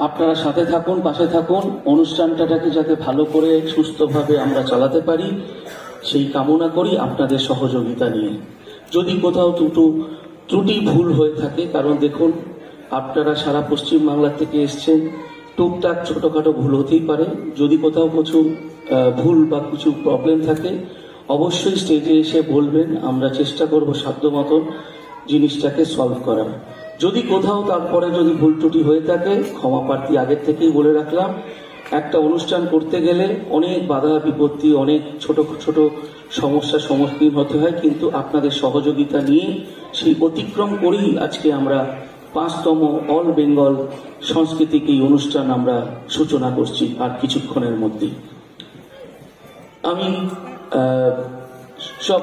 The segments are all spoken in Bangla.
আপনারা সাথে থাকুন, পাশে থাকুন, অনুষ্ঠানটাকে যাতে ভালো করে সুস্থভাবে আমরা চালাতে পারি সেই কামনা করি আপনাদের সহযোগিতা নিয়ে। যদি কোথাও ত্রুটি ভুল হয়ে থাকে, কারণ দেখুন আপনারা সারা পশ্চিম বাংলা থেকে এসছেন, টুকটাক ছোটখাটো ভুল হতেই পারে। যদি কোথাও কিছু ভুল বা কিছু প্রবলেম থাকে অবশ্যই স্টেজে এসে বলবেন, আমরা চেষ্টা করব সাধ্য মতন জিনিসটাকে সলভ করার। যদি কোথাও তারপরে যদি ভুল ত্রুটি হয়ে থাকে ক্ষমা প্রার্থী, আগের থেকেই বলে রাখলাম। একটা অনুষ্ঠান করতে গেলে অনেক বাধা বিপত্তি, অনেক ছোট ছোট সমস্যার সম্মুখীন হতে হয়, কিন্তু আপনাদের সহযোগিতা নিয়ে সেই অতিক্রম করেই আজকে আমরা 5তম অল বেঙ্গল সাংস্কৃতিক এই অনুষ্ঠান আমরা সূচনা করছি আর কিছুক্ষণের মধ্যেই। আমি সব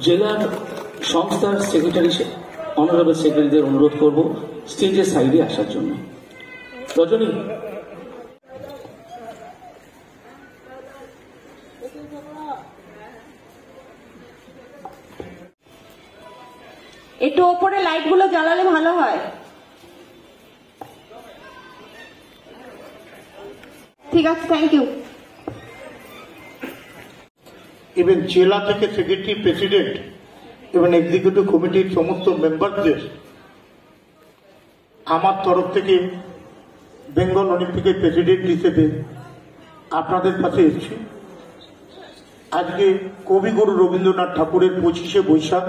জেলার সংস্থার সেক্রেটারি, অনারেবল সেক্রেটারিদের অনুরোধ করব স্টেজের সাইডে আসার জন্য। রজনী, একটু ওপরে লাইট গুলো জ্বালালে ভালো হয়। ঠিক আছে, থ্যাংক ইউ। এবং জেলা থেকে সেক্রেটারি, প্রেসিডেন্ট এবং এক্সিকিউটিভ কমিটির সমস্ত মেম্বারদের আমার তরফ থেকে বেঙ্গল অলিম্পিকের প্রেসিডেন্ট হিসেবে আপনাদের কাছে এসেছি। আজকে কবিগুরু রবীন্দ্রনাথ ঠাকুরের 25শে বৈশাখ,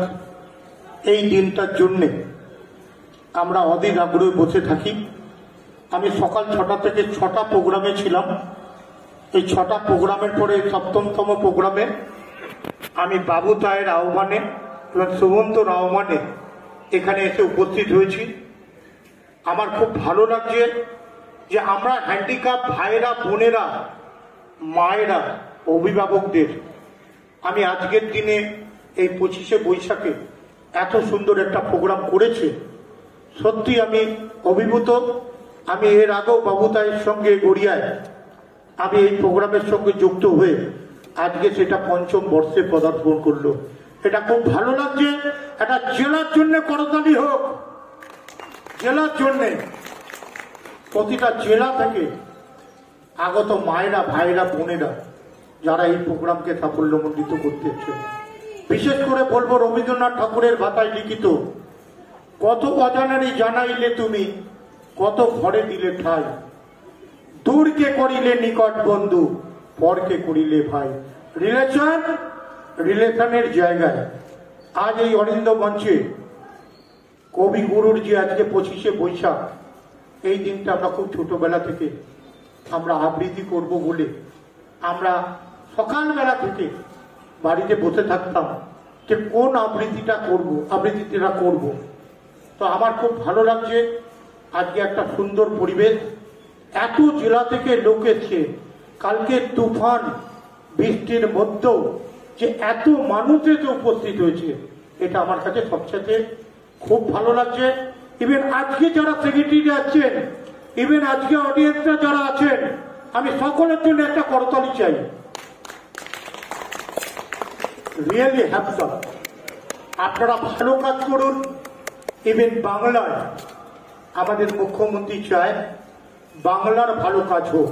এই দিনটার জন্যে আমরা অধীর আগ্রহে বসে থাকি। আমি সকাল 6টা থেকে 6টা প্রোগ্রামে ছিলাম। এই 6টা প্রোগ্রামের পরে 7তম প্রোগ্রামে আমি বাবু তায়ের আহ্বানে এবং সুমন্তর আহ্বানে এখানে এসে উপস্থিত হয়েছি। আমার খুব ভালো লাগছে যে আমরা হ্যান্ডিক্যাপ ভাইয়েরা, বোনেরা, মায়েরা, অভিভাবকদের আমি আজকের দিনে এই 25শে বৈশাখে এত সুন্দর একটা প্রোগ্রাম করেছে, সত্যি আমি অভিভূত। আমি এর আগেও বাবুতাইয়ের সঙ্গে গড়িয়ায় আমি এই প্রোগ্রামের সঙ্গে যুক্ত হয়ে আজকে সেটা 5ম বর্ষে পদার্পণ করলো। এটা খুব ভালো লাগছে। এটা জেলার জন্য করতালি হোক, জেলার জন্য। প্রতিটা জেলা থেকে আগত মায়েরা, ভাইরা, বোনেরা যারা এই প্রোগ্রামকে সাফল্যমণ্ডিত করতেছে। বিশেষ করে বলবো রবীন্দ্রনাথ ঠাকুরের ভাষায় লিখিত, কত অজানারই জানাইলে তুমি, কত ঘরে দিলে ঠাই, দূরকে করিলে নিকট বন্ধু, পরকে করিলে ভাই। রিলেশনের জায়গায় আজ এই অরিন্দ মঞ্চে কবিগুরুর যে আজকে 25শে বৈশাখ, এই দিনটা আমরা খুব ছোটবেলা থেকে আমরা আবৃত্তি করব বলে আমরা সকালবেলা থেকে বাড়িতে বসে থাকতাম যে কোন আবৃত্তিটা করব। তো আমার খুব ভালো লাগছে আজকে একটা সুন্দর পরিবেশ, এত জেলা থেকে লোক এসছে। কালকে তুফান বৃষ্টির মধ্যেও যে এত মানুষ এসে উপস্থিত হয়েছে, এটা আমার কাছে সবচেয়ে খুব ভালো লাগছে। ইভেন আজকে যারা সেক্রেটারি আছেন, ইভেন আজকে অডিয়েন্সরা যারা আছেন, আমি সকলের জন্য একটা করতালি চাই। রিয়েলি হ্যাপস আপ। আপনারা ভালো কাজ করুন। ইভেন বাংলায় আমাদের মুখ্যমন্ত্রী চায় বাংলার ভালো কাজ হোক।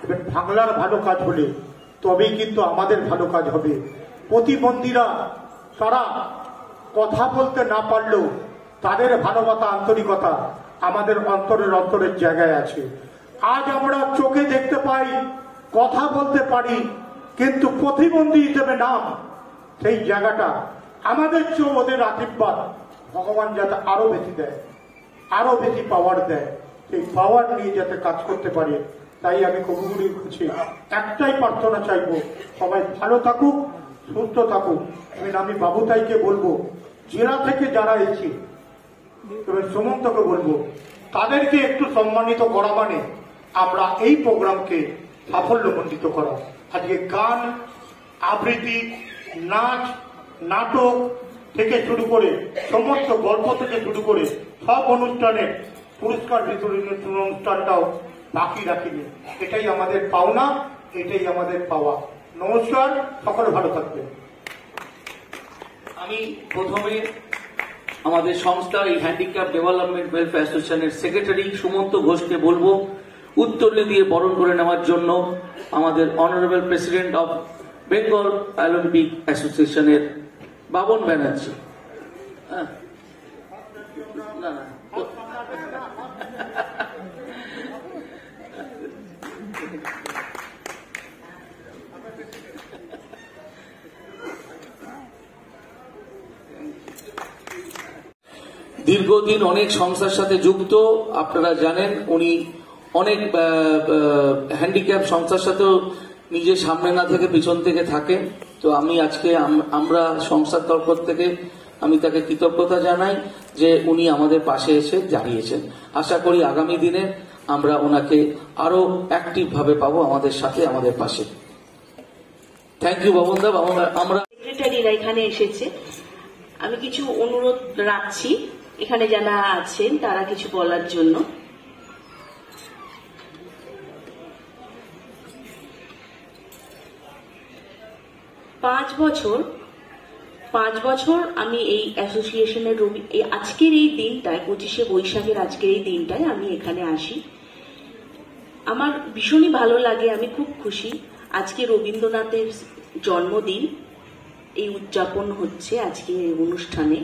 ইভেন বাংলার ভালো কাজ হলে তবেই কিন্তু আমাদের ভালো কাজ হবে। প্রতিবন্ধীরা তারা কথা বলতে না পারলেও তাদের ভালোবাসা, আন্তরিকতা আমাদের অন্তরের জায়গায় আছে। আজ আমরা চোখে দেখতে পাই, কথা বলতে পারি, কিন্তু প্রতিবন্ধী হিসেবে নাম, সেই জায়গাটা আমাদের চেয়েও ওদের আশীর্বাদ ভগবান যাতে আরো বেশি দেয়, আরো বেশি পাওয়ার দেয়, সেই পাওয়ার নিয়ে যাতে কাজ করতে পারে। তাই আমি কবিগুরুর কাছে একটাই প্রার্থনা চাইবো, সবাই ভালো থাকুক, সুস্থ থাকুক। আমি বাবুতাইকে বলবো, জেলা থেকে যারা এসেছে, তবে সুমন্তকে বলবো তাদেরকে একটু সম্মানিত করা, মানে আমরা এই প্রোগ্রামকে সাফল্যমণ্ডিত করা। আজকে গান, আবৃত্তি, নাচ, নাটক থেকে শুরু করে সমস্ত গল্প থেকে শুরু করে সব অনুষ্ঠানে পুরস্কার বিতরণের অনুষ্ঠানটাও বাকি রাখিনি। এটাই আমাদের পাওনা, এটাই আমাদের পাওয়া। নমস্কার, সকলে ভালো থাকবেন। আমি প্রথমে আমাদের সংস্থা এই হ্যান্ডিক্যাপ ডেভেলপমেন্ট ওয়েলফেয়ার অ্যাসোসিয়েশনের সেক্রেটারি সুমন্ত ঘোষকে বলবো উত্তরলি দিয়ে বরণ করে নেওয়ার জন্য আমাদের honourable president of Bengal Olympic অ্যাসোসিয়েশনের বাবন ব্যানার্জি। না না দীর্ঘদিন অনেক সংস্থার সাথে যুক্ত, আপনারা জানেন উনি অনেক হ্যান্ডিক্যাপ সংস্থার সাথেও নিজের সামনে না থেকে পিছন থেকে থাকেন। তো আমি আজকে আমরা সংস্থার তরফ থেকে আমি তাকে কৃতজ্ঞতা জানাই যে উনি আমাদের পাশে এসে দাঁড়িয়েছেন। আশা করি আগামী দিনে আমরা ওনাকে আরো অ্যাক্টিভ ভাবে পাবো আমাদের সাথে, আমাদের পাশে। থ্যাংক ইউ বাবনদা। আমরা সেক্রেটারিরা এখানে এসেছে, আমি কিছু অনুরোধ রাখছি এখানে যারা আছেন তারা কিছু বলার জন্য। পাঁচ বছর আমি এই অ্যাসোসিয়েশনের আজকের এই দিনটায় 25শে বৈশাখের আজকের এই দিনটায় আমি এখানে আসি। আমার ভীষণই ভালো লাগে, আমি খুব খুশি। আজকে রবীন্দ্রনাথের জন্মদিন, এই উদযাপন হচ্ছে আজকে এই অনুষ্ঠানে।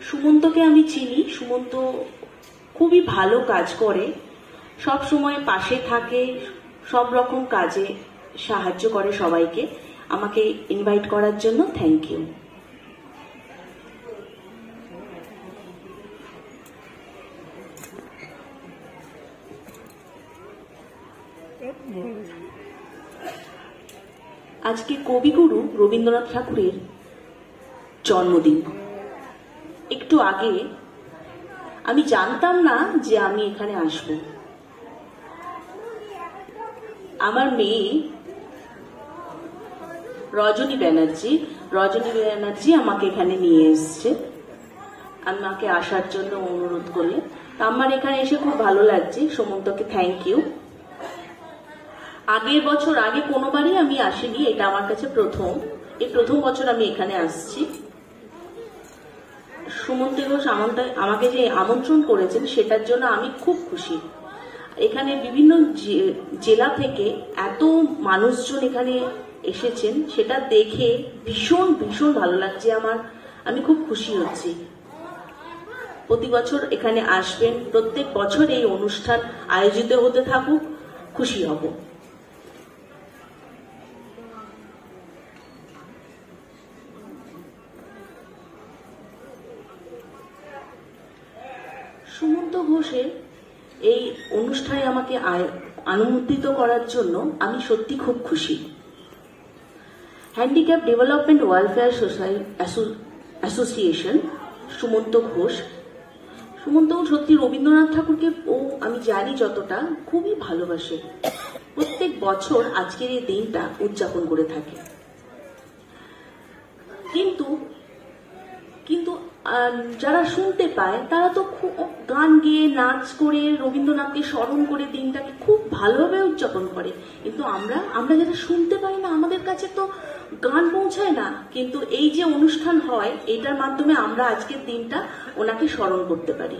সুমন্তকে আমি চিনি, সুমন্ত খুবই ভালো কাজ করে, সব সময় পাশে থাকে, সব রকম কাজে সাহায্য করে সবাইকে। আমাকে ইনভাইট করার জন্য থ্যাংক ইউ। আজকে কবিগুরু রবীন্দ্রনাথ ঠাকুরের জন্মদিন। একটু আগে আমি জানতাম না যে আমি এখানে আসব। আমার মেয়ে রজনী ব্যানার্জি আমাকে এখানে নিয়ে এসছে, আমাকে আসার জন্য অনুরোধ করলে। আমার এখানে এসে খুব ভালো লাগছে। সুমন্তকে থ্যাংক ইউ। আগের বছর আগে কোনোবারই আমি আসিনি, এটা আমার কাছে প্রথম বছর আমি এখানে আসছি। সুমন্ত ঘোষ আমাকে যে আমন্ত্রণ করেছেন সেটার জন্য আমি খুব খুশি। এখানে বিভিন্ন জেলা থেকে এত মানুষজন এখানে এসেছেন, সেটা দেখে ভীষণ ভীষণ ভালো লাগছে আমার। আমি খুব খুশি হচ্ছি। প্রতি বছর এখানে আসবেন, প্রত্যেক বছর এই অনুষ্ঠান আয়োজিত হতে থাকুক, খুশি হব। সুমন্ত ঘোষের এই অনুষ্ঠানে আমাকে আমন্ত্রিত করার জন্য আমি সত্যি খুব খুশি। Handicap development welfare association, Sumanta Ghosh সত্যি রবীন্দ্রনাথ ঠাকুরকে আমি জানি যতটা, খুবই ভালোবাসে। প্রত্যেক বছর আজকের এই দিনটা উদযাপন করে থাকে। কিন্তু যারা শুনতে পায় তারা তো খুব গান গেয়ে নাচ করে রবীন্দ্রনাথকে স্মরণ করে দিনটাকে খুব ভালোভাবে উদযাপন করে। কিন্তু আমরা যারা শুনতে পাই না, আমাদের কাছে তো গান পৌঁছায় না। কিন্তু এই যে অনুষ্ঠান হয়, এটার মাধ্যমে আমরা আজকের দিনটা ওনাকে স্মরণ করতে পারি।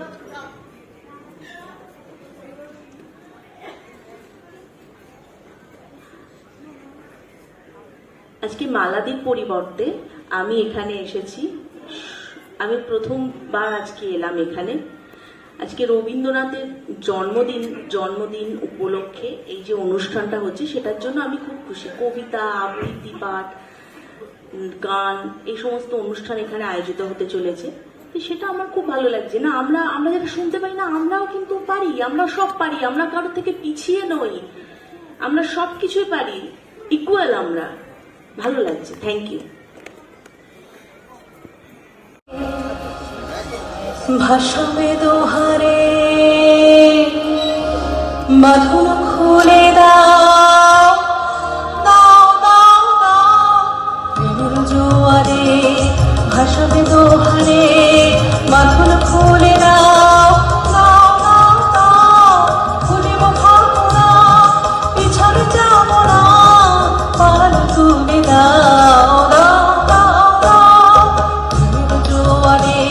আজকে মালাদির পরিবর্তে আমি এখানে এসেছি। আমি প্রথমবার আজকে এলাম এখানে। আজকে রবীন্দ্রনাথের জন্মদিন উপলক্ষে এই যে অনুষ্ঠানটা হচ্ছে, সেটার জন্য আমি খুব খুশি। কবিতা, আবৃত্তি, পাঠ, গান, এই সমস্ত অনুষ্ঠান এখানে আয়োজিত হতে চলেছে। সেটা আমার খুব ভালো লাগছে। না, আমরা যারা শুনতে পাই না, আমরাও কিন্তু পারি, আমরা সব পারি, আমরা কারোর থেকে পিছিয়ে নই, আমরা সবকিছুই পারি, ইকুয়াল আমরা। ভালো লাগছে, থ্যাংক ইউ। ভাষাবে দোহারে বাঁধন খুলে দাও, জোয়ারে ভাষাবে দোহারে বাঁধন খুলে দাও, খুলিব ভাবনা পিছনে যাব না, পাল তুলে দাও, জোয়ারে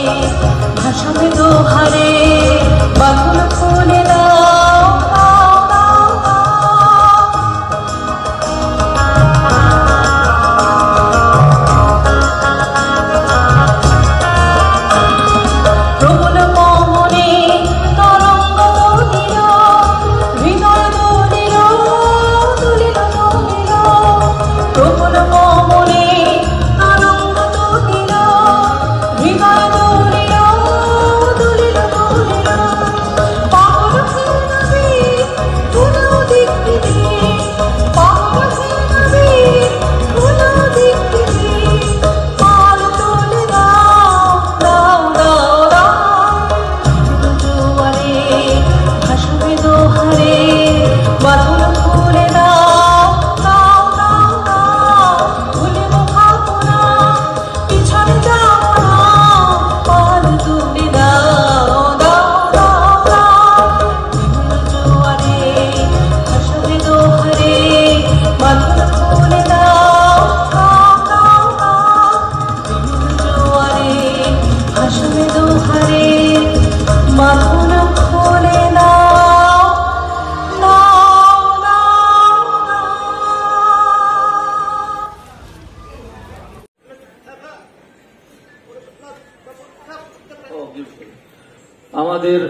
আমাদের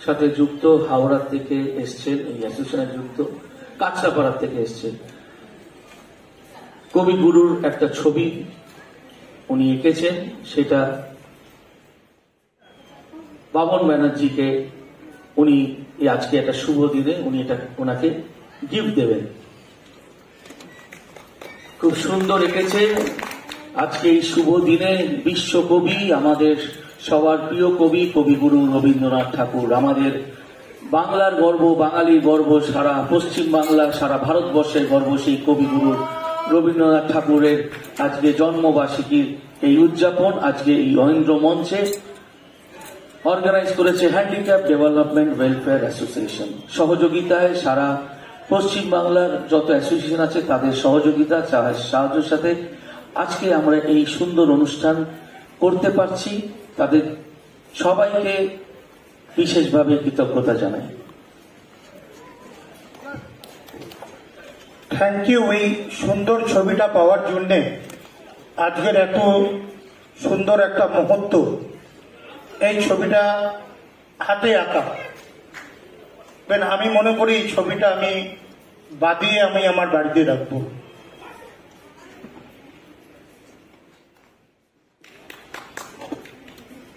সাথে যুক্ত হাওড়া থেকে এসছেন, এই অ্যাসোসিয়েশনে যুক্ত কাছড়াপাড়া থেকে এসছে। কবিগুরুর একটা ছবি উনি এঁকেছেন, সেটা বাবন ব্যানার্জিকে উনি আজকে একটা শুভ দিনে উনি এটা ওনাকে গিফট দেবেন। খুব সুন্দর এঁকেছেন। আজকে এই শুভ দিনে বিশ্বকবি, আমাদের সবার প্রিয় কবি কবিগুরু রবীন্দ্রনাথ ঠাকুর, আমাদের বাংলার গর্ব, বাঙালির গর্ব, সারা পশ্চিম বাংলা, সারা ভারতবর্ষের গর্ব সেই কবিগুরু রবীন্দ্রনাথ ঠাকুরের আজকে জন্মবার্ষিকীর এই উদযাপন আজকে এই অহিন্দ্র মঞ্চে অর্গানাইজ করেছে হ্যান্ডিক্যাপ ডেভেলপমেন্ট ওয়েলফেয়ার অ্যাসোসিয়েশন। সহযোগিতায় সারা পশ্চিম বাংলার যত অ্যাসোসিয়েশন আছে তাদের সহযোগিতা সাহায্যের সাথে আজকে আমরা এই সুন্দর অনুষ্ঠান করতে পারছি। তাদের সবাইকে বিশেষভাবে কৃতজ্ঞতা জানাই। থ্যাংক ইউ এই সুন্দর ছবিটা পাওয়ার জন্যে। আজকের এত সুন্দর একটা মুহূর্ত, এই ছবিটা হাতে আঁকা। আমি মনে করি এই ছবিটা আমি বাদিয়ে আমি আমার বাড়িতে রাখবো।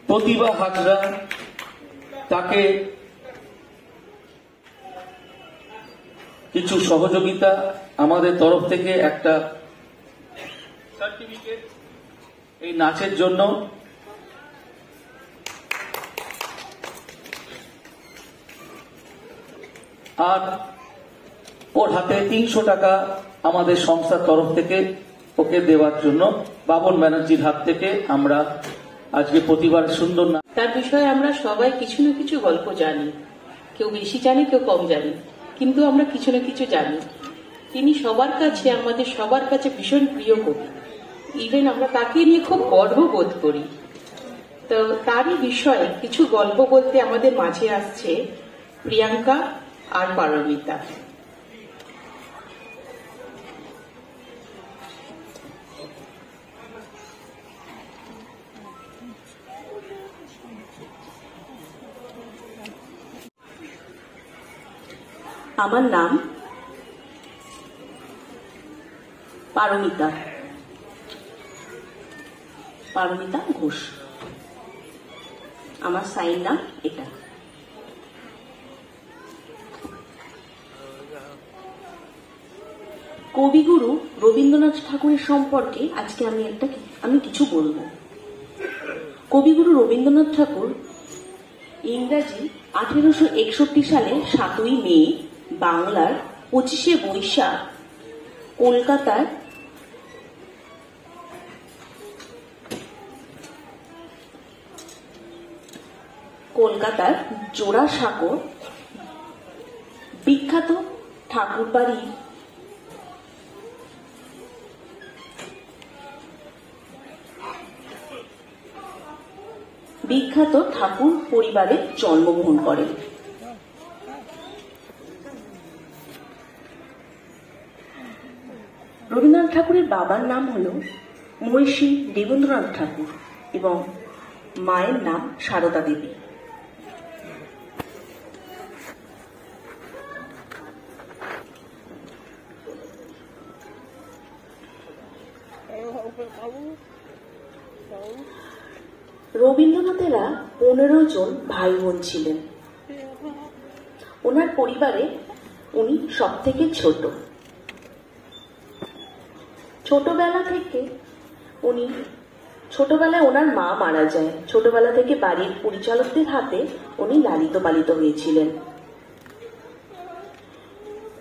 প্রতিভা হাজরা, তাকে কিছু সহযোগিতা আমাদের তরফ থেকে একটা সার্টিফিকেট এই নাচের জন্য, আর ওর হাতে 300 টাকা আমাদের সংস্থার তরফ থেকে ওকে দেওয়ার জন্য বাবন ব্যানার্জির হাত থেকে আমরা আজকে প্রতিবার সুন্দর না। তার বিষয়ে আমরা সবাই কিছু না কিছু গল্প জানি, কেউ বেশি জানি কেউ কম জানি, কিন্তু আমরা কিছু না কিছু জানি। তিনি সবার কাছে, আমাদের সবার কাছে ভীষণ প্রিয় কবি। ইভেন আমরা তাকে নিয়ে খুব গর্ব বোধ করি। তো তারই বিষয়ে কিছু গল্প বলতে আমাদের মাঝে আসছে প্রিয়াঙ্কা আর পারমিতা। আমার নাম পারমিতা ঘোষ। আমার সাইন নাম এটা। কবিগুরু রবীন্দ্রনাথ ঠাকুরের সম্পর্কে আজকে আমি কিছু বলবো। কবিগুরু রবীন্দ্রনাথ ঠাকুর ইংরাজি 1861 সালে 7ই মে, বাংলার 25শে বৈশাখ কলকাতার জোড়াসাঁকো বিখ্যাত ঠাকুরবাড়ি বিখ্যাত ঠাকুর পরিবারে জন্মগ্রহণ করেন। রবীন্দ্রনাথ ঠাকুরের বাবার নাম হল মহর্ষি দেবেন্দ্রনাথ ঠাকুর এবং মায়ের নাম সারদা দেবী। রবীন্দ্রনাথেরা 15 জন ভাই বোন ছিলেন। ওনার পরিবারে উনি সব থেকে ছোট। ছোটবেলায় ওনার মা মারা যায়। ছোটবেলা থেকে বাড়ির পরিচালকদের হাতে উনি লালিত পালিত হয়েছিলেন।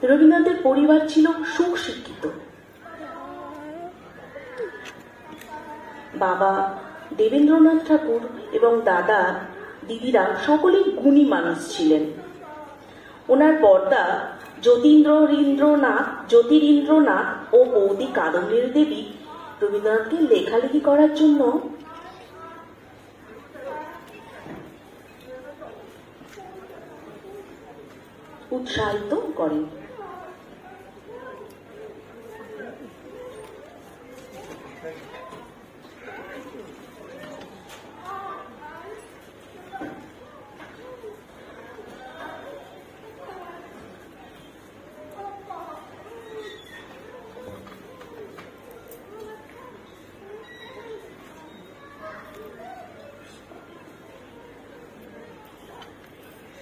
রবীন্দ্রনাথের পরিবার ছিল সুশিক্ষিত। বাবা দেবেন্দ্রনাথ ঠাকুর এবং দাদা দিদিরা সকলেই গুণী মানুষ ছিলেন। ওনার বড়দা জ্যোতিরিন্দ্রনাথ ও বৌদি কাদম্বিনী দেবী রবীন্দ্রনাথকে লেখালেখি করার জন্য উৎসাহিত করেন।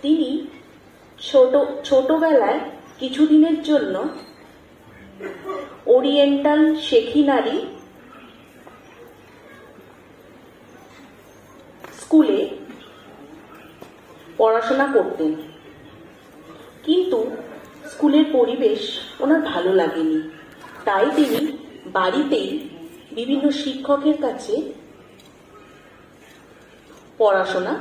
তিনি ছোটবেলায় কিছুদিনের জন্য ওরিয়েন্টাল সেখিনারি স্কুলে পড়াশোনা করতেন, কিন্তু স্কুলের পরিবেশ ওনার ভালো লাগেনি। তাই তিনি বাড়িতেই বিভিন্ন শিক্ষকের কাছে পড়াশোনা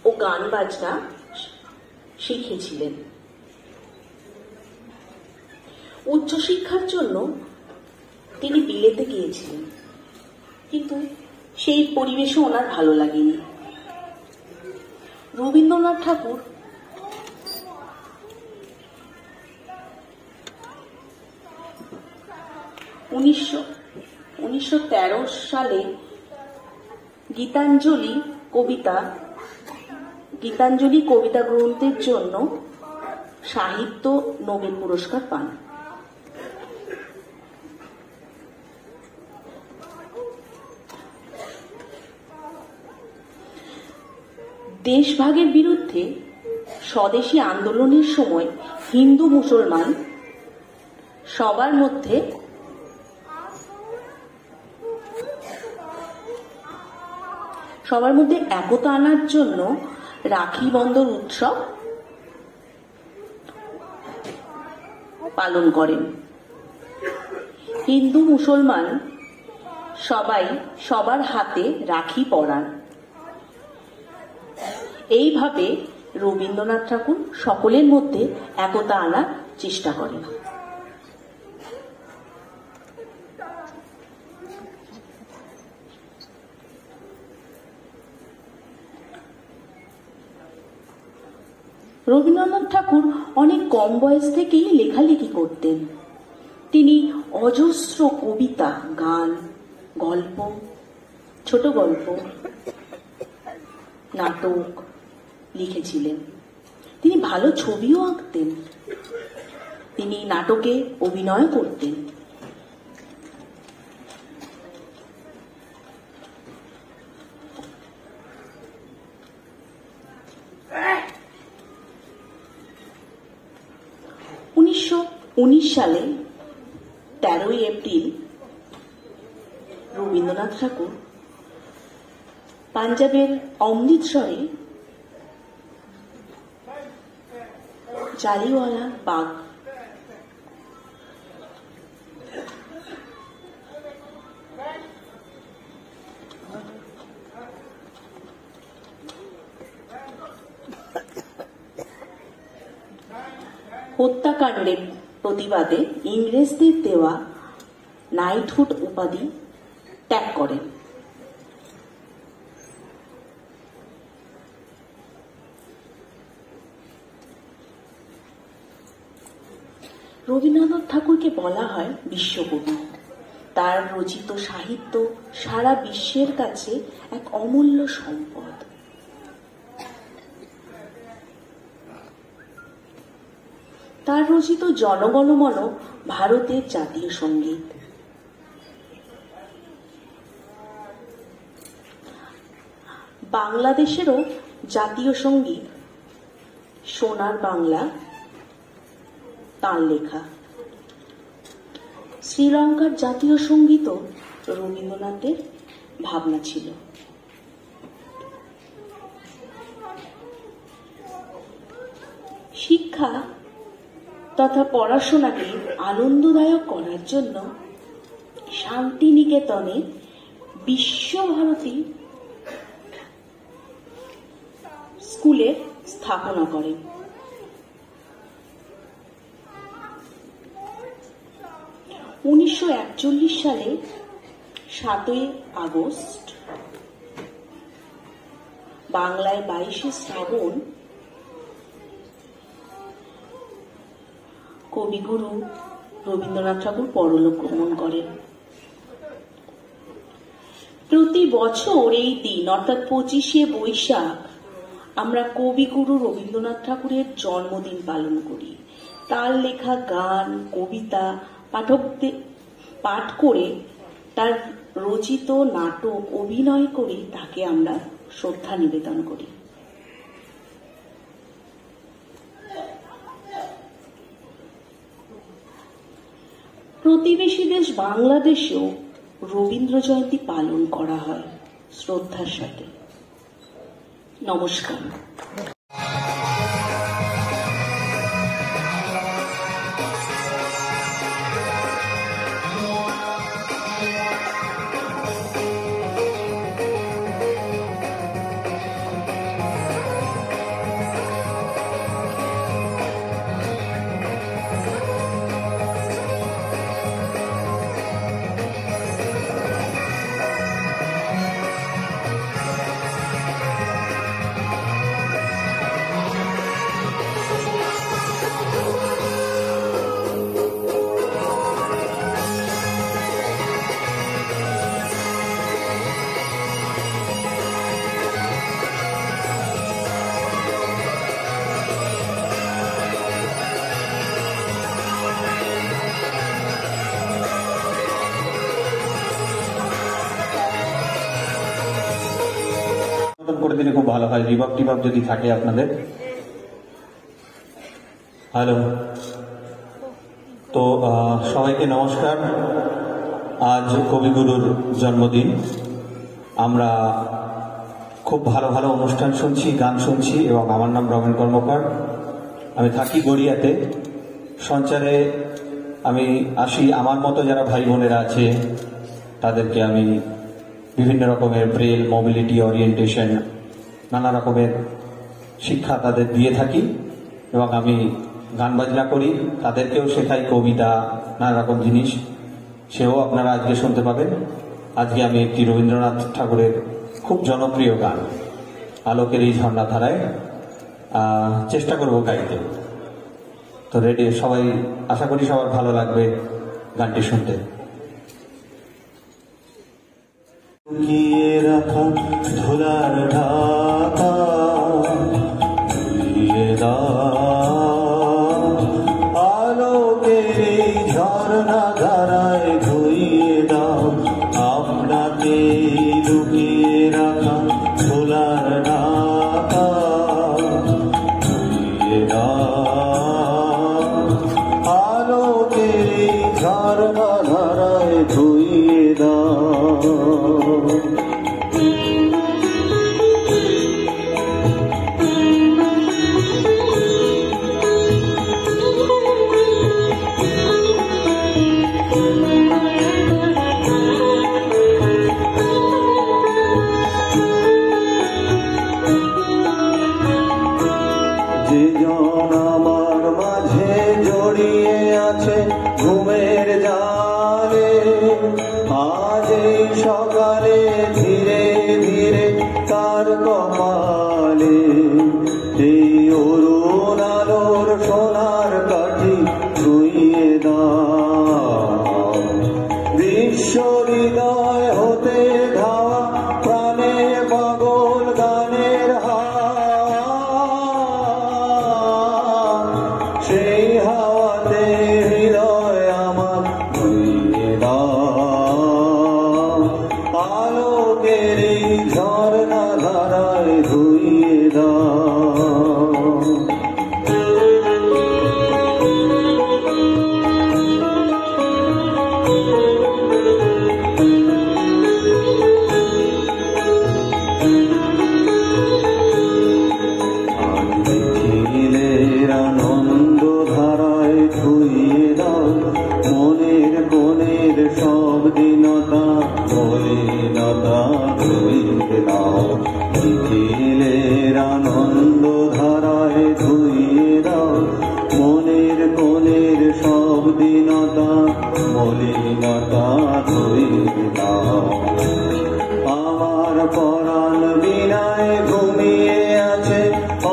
ও গান বাজনা শিখেছিলেন। উচ্চশিক্ষার জন্য তিনি বিলেতে গিয়েছিলেন, কিন্তু সেই পরিবেশও ওনার ভালো লাগেনি। রবীন্দ্রনাথ ঠাকুর উনিশশো সালে গীতাঞ্জলি কবিতা গ্রন্থের জন্য সাহিত্য নোবেল পুরস্কার পান। দেশভাগের বিরুদ্ধে স্বদেশী আন্দোলনের সময় হিন্দু মুসলমান সবার মধ্যে একতা আনার জন্য রাখি বন্ধন উৎসব পালন করেন। হিন্দু মুসলমান সবাই সবার হাতে রাখি পরান। এইভাবে রবীন্দ্রনাথ ঠাকুর সকলের মধ্যে একতা আনার চেষ্টা করেন। রবীন্দ্রনাথ ঠাকুর অনেক কম বয়স থেকেই লেখালেখি করতেন। তিনি অজস্র কবিতা, গান, গল্প, ছোট গল্প, নাটক লিখেছিলেন। তিনি ভালো ছবিও আঁকতেন। তিনি নাটকে অভিনয় করতেন। সালে 13 এপ্রিল রবীন্দ্রনাথ ঠাকুর পাঞ্জাবের অমৃতসরে জালিওয়ালা বাগ হত্যাকাণ্ডের প্রতিবাদে ইংরেজদের দেওয়া নাইটহুড উপাধি ত্যাগ করেন। রবীন্দ্রনাথ ঠাকুরকে বলা হয় বিশ্বকবি। তার রচিত সাহিত্য সারা বিশ্বের কাছে এক অমূল্য সম্পদ। তার রচিত জনগণমন ভারতের জাতীয় সঙ্গীত। বাংলাদেশেরও জাতীয় সঙ্গীত সোনার বাংলা তার লেখা। শ্রীলঙ্কার জাতীয় সঙ্গীতও রবীন্দ্রনাথের ভাবনা ছিল। শিক্ষা তথা পড়াশোনাকে আনন্দদায়ক করার জন্য শান্তিনিকেতনে বিশ্বভারতী স্কুলের স্থাপনা করেন। উনিশশো 1941 সালে 7 আগস্ট বাংলায় 22 শ্রাবণ কবিগুরু রবীন্দ্রনাথ ঠাকুর পরলোক গমন করেন। প্রতি বছর এই দিন অর্থাৎ 25শে বৈশাখ আমরা কবিগুরু রবীন্দ্রনাথ ঠাকুরের জন্মদিন পালন করি। তার লেখা গান, কবিতা পাঠকদের পাঠ করে, তার রচিত নাটক অভিনয় করে তাকে আমরা শ্রদ্ধা নিবেদন করি। প্রতিবেশী দেশ বাংলাদেশেও রবীন্দ্র জয়ন্তী পালন করা হয় শ্রদ্ধার সাথে। নমস্কার। করে দিলে খুব ভালো হয়। রিভাব টিভাব যদি থাকে আপনাদের। হ্যালো, তো সবাইকে নমস্কার। আজ কবিগুরুর জন্মদিন। আমরা খুব ভালো ভালো অনুষ্ঠান শুনছি, গান শুনছি, এবং আমার নাম রমেন কর্মকার। আমি থাকি গড়িয়াতে। সঞ্চারে আমি আসি। আমার মতো যারা ভাই বোনেরা আছে তাদেরকে আমি বিভিন্ন রকমের ব্রেল, মোবিলিটি, ওরিয়েন্টেশন, নানা রকমের শিক্ষা তাদের দিয়ে থাকি, এবং আমি গান বাজনা করি, তাদেরকেও শেখাই কবিতা, নানা রকম জিনিস। সেও আপনারা আজকে শুনতে পাবেন। আজকে আমি একটি রবীন্দ্রনাথ ঠাকুরের খুব জনপ্রিয় গান আলোকের এই ঝর্ণাধারায় চেষ্টা করব গাইতে। তো রেডি সবাই? আশা করি সবার ভালো লাগবে গানটি শুনতে। রাখা ধুলার ঢাকা ধুইয়ে দাও, আলোকের এই ঝর্ণা ধারায় ধুইয়ে দাও, আপনাকে লুকিয়ে রাখা ধুলার ঢাকা ধুইয়ে দাও, আলোকের এই ঝর্ণা ধারায় ধুইয়ে দাও। যে জন আমার মাঝে জড়িয়ে আছে ঘুমের জালে, আজ এই সকালে ধীরে ধীরে তার কপালে এই অরুণ আলোর সোনার কাঠি ছুঁয়ে দাও, বিশ্ব হৃদয় হতে ধাওয়া প্রাণে পাগল গানের সেই হাওয়াতে হৃদয় আমার ধুইয়ে দাও, আলোকের এই ঝর্ণা ধারায় ধুইয়ে দাও। আনন্দ ধারায় ধুইয়ে দাও, মনের কোণের সব দীনতা মলিনতা ধুইয়ে দাও, মিছিলের আনন্দ ধারায় ধুইয়ে দাও, মনের কোণের সব দীনতা মলিনতা ধুইয়ে দাও। আমার পরাণ বিনায় ঘুমিয়ে আছে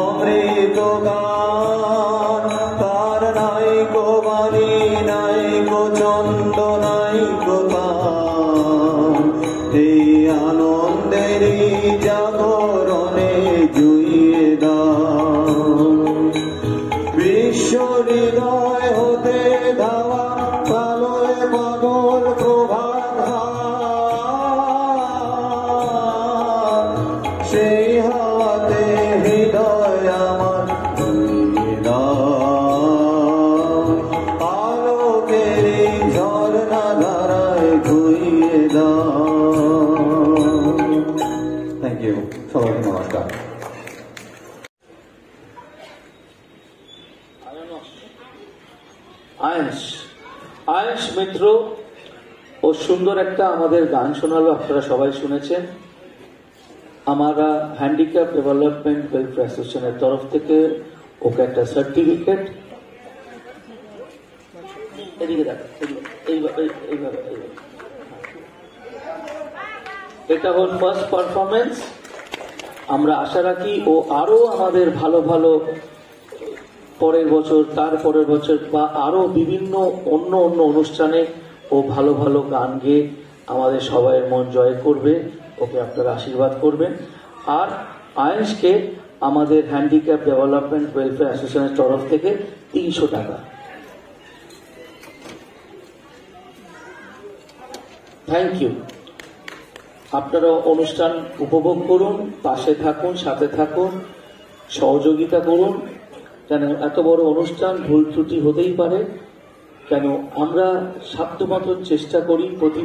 অমৃত গান, তার নাই কো বাণী, নাই কো চন্দ, নাই কো গান, এই আনন্দেরই জাগরণে জুইয়ে দাও, বিশ্ব হৃদয় হতে ধাওয়া কালোয় পাগল প্রভাত সে আয়েশ মিত্র ও সুন্দর একটা আমাদের গান শোনালো, আপনারা সবাই শুনেছেন। আমরা হ্যান্ডিক্যাপ ডেভেলপমেন্ট ওয়েলফেয়ার অ্যাসোসিয়েশনের তরফ থেকে ওকে একটা সার্টিফিকেট, এদিকে দেখো, এইভাবে এটা ওর ফার্স্ট পারফরমেন্স। আমরা আশা রাখি ও আরো আমাদের ভালো ভালো পরের বছর, তার পরের বছর বা আরো বিভিন্ন অন্য অন্য অনুষ্ঠানে ও ভালো ভালো গান গেয়ে আমাদের সবাইয়ের মন জয় করবে। ওকে আপনারা আশীর্বাদ করবেন। আর আয়েশকে আমাদের হ্যান্ডিক্যাপ ডেভেলপমেন্ট ওয়েলফেয়ার অ্যাসোসিয়েশনের তরফ থেকে 300 টাকা। Thank you. আপনারা অনুষ্ঠান উপভোগ করুন, পাশে থাকুন, সাথে থাকুন, সহযোগিতা করুন। কেন এত বড় অনুষ্ঠান ভুল ত্রুটি হতেই পারে, কেন আমরা সাধ্যমতো চেষ্টা করি প্রতি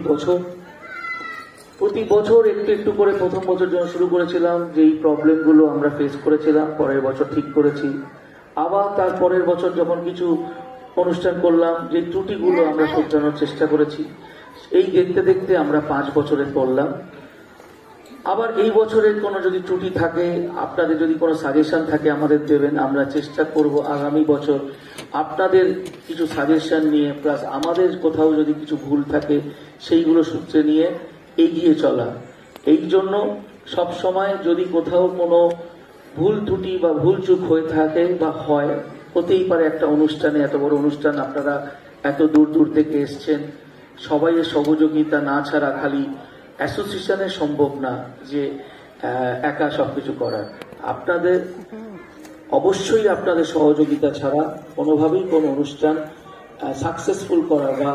বছর একটু একটু করে। প্রথম বছর যখন শুরু করেছিলাম, যেই প্রবলেমগুলো আমরা ফেস করেছিলাম, পরের বছর ঠিক করেছি। আবার তার পরের বছর যখন কিছু অনুষ্ঠান করলাম, যে ত্রুটিগুলো আমরা শুধরানোর চেষ্টা করেছি। এই দেখতে দেখতে আমরা 5 বছরে করলাম। আবার এই বছরের কোনো যদি ত্রুটি থাকে, আপনাদের যদি কোনো সাজেশন থাকে আমাদের দেবেন। আমরা চেষ্টা করব আগামী বছর আপনাদের কিছু সাজেশন নিয়ে, প্লাস আমাদের কোথাও যদি কিছু ভুল থাকে সেইগুলো সূত্রে নিয়ে এগিয়ে চলা। এই জন্য সব সময় যদি কোথাও কোনো ভুল ত্রুটি বা ভুল চুক হয়ে থাকে বা হয়, হতেই পারে একটা অনুষ্ঠানে, এত বড় অনুষ্ঠান, আপনারা এত দূর দূর থেকে এসছেন, সবাইয়ের সহযোগিতা না ছাড়া খালি অ্যাসোসিয়েশনে সম্ভব না যে একা সবকিছু করার। আপনাদের অবশ্যই আপনাদের সহযোগিতা ছাড়া কোনোভাবেই কোনো অনুষ্ঠান সাকসেসফুল করা বা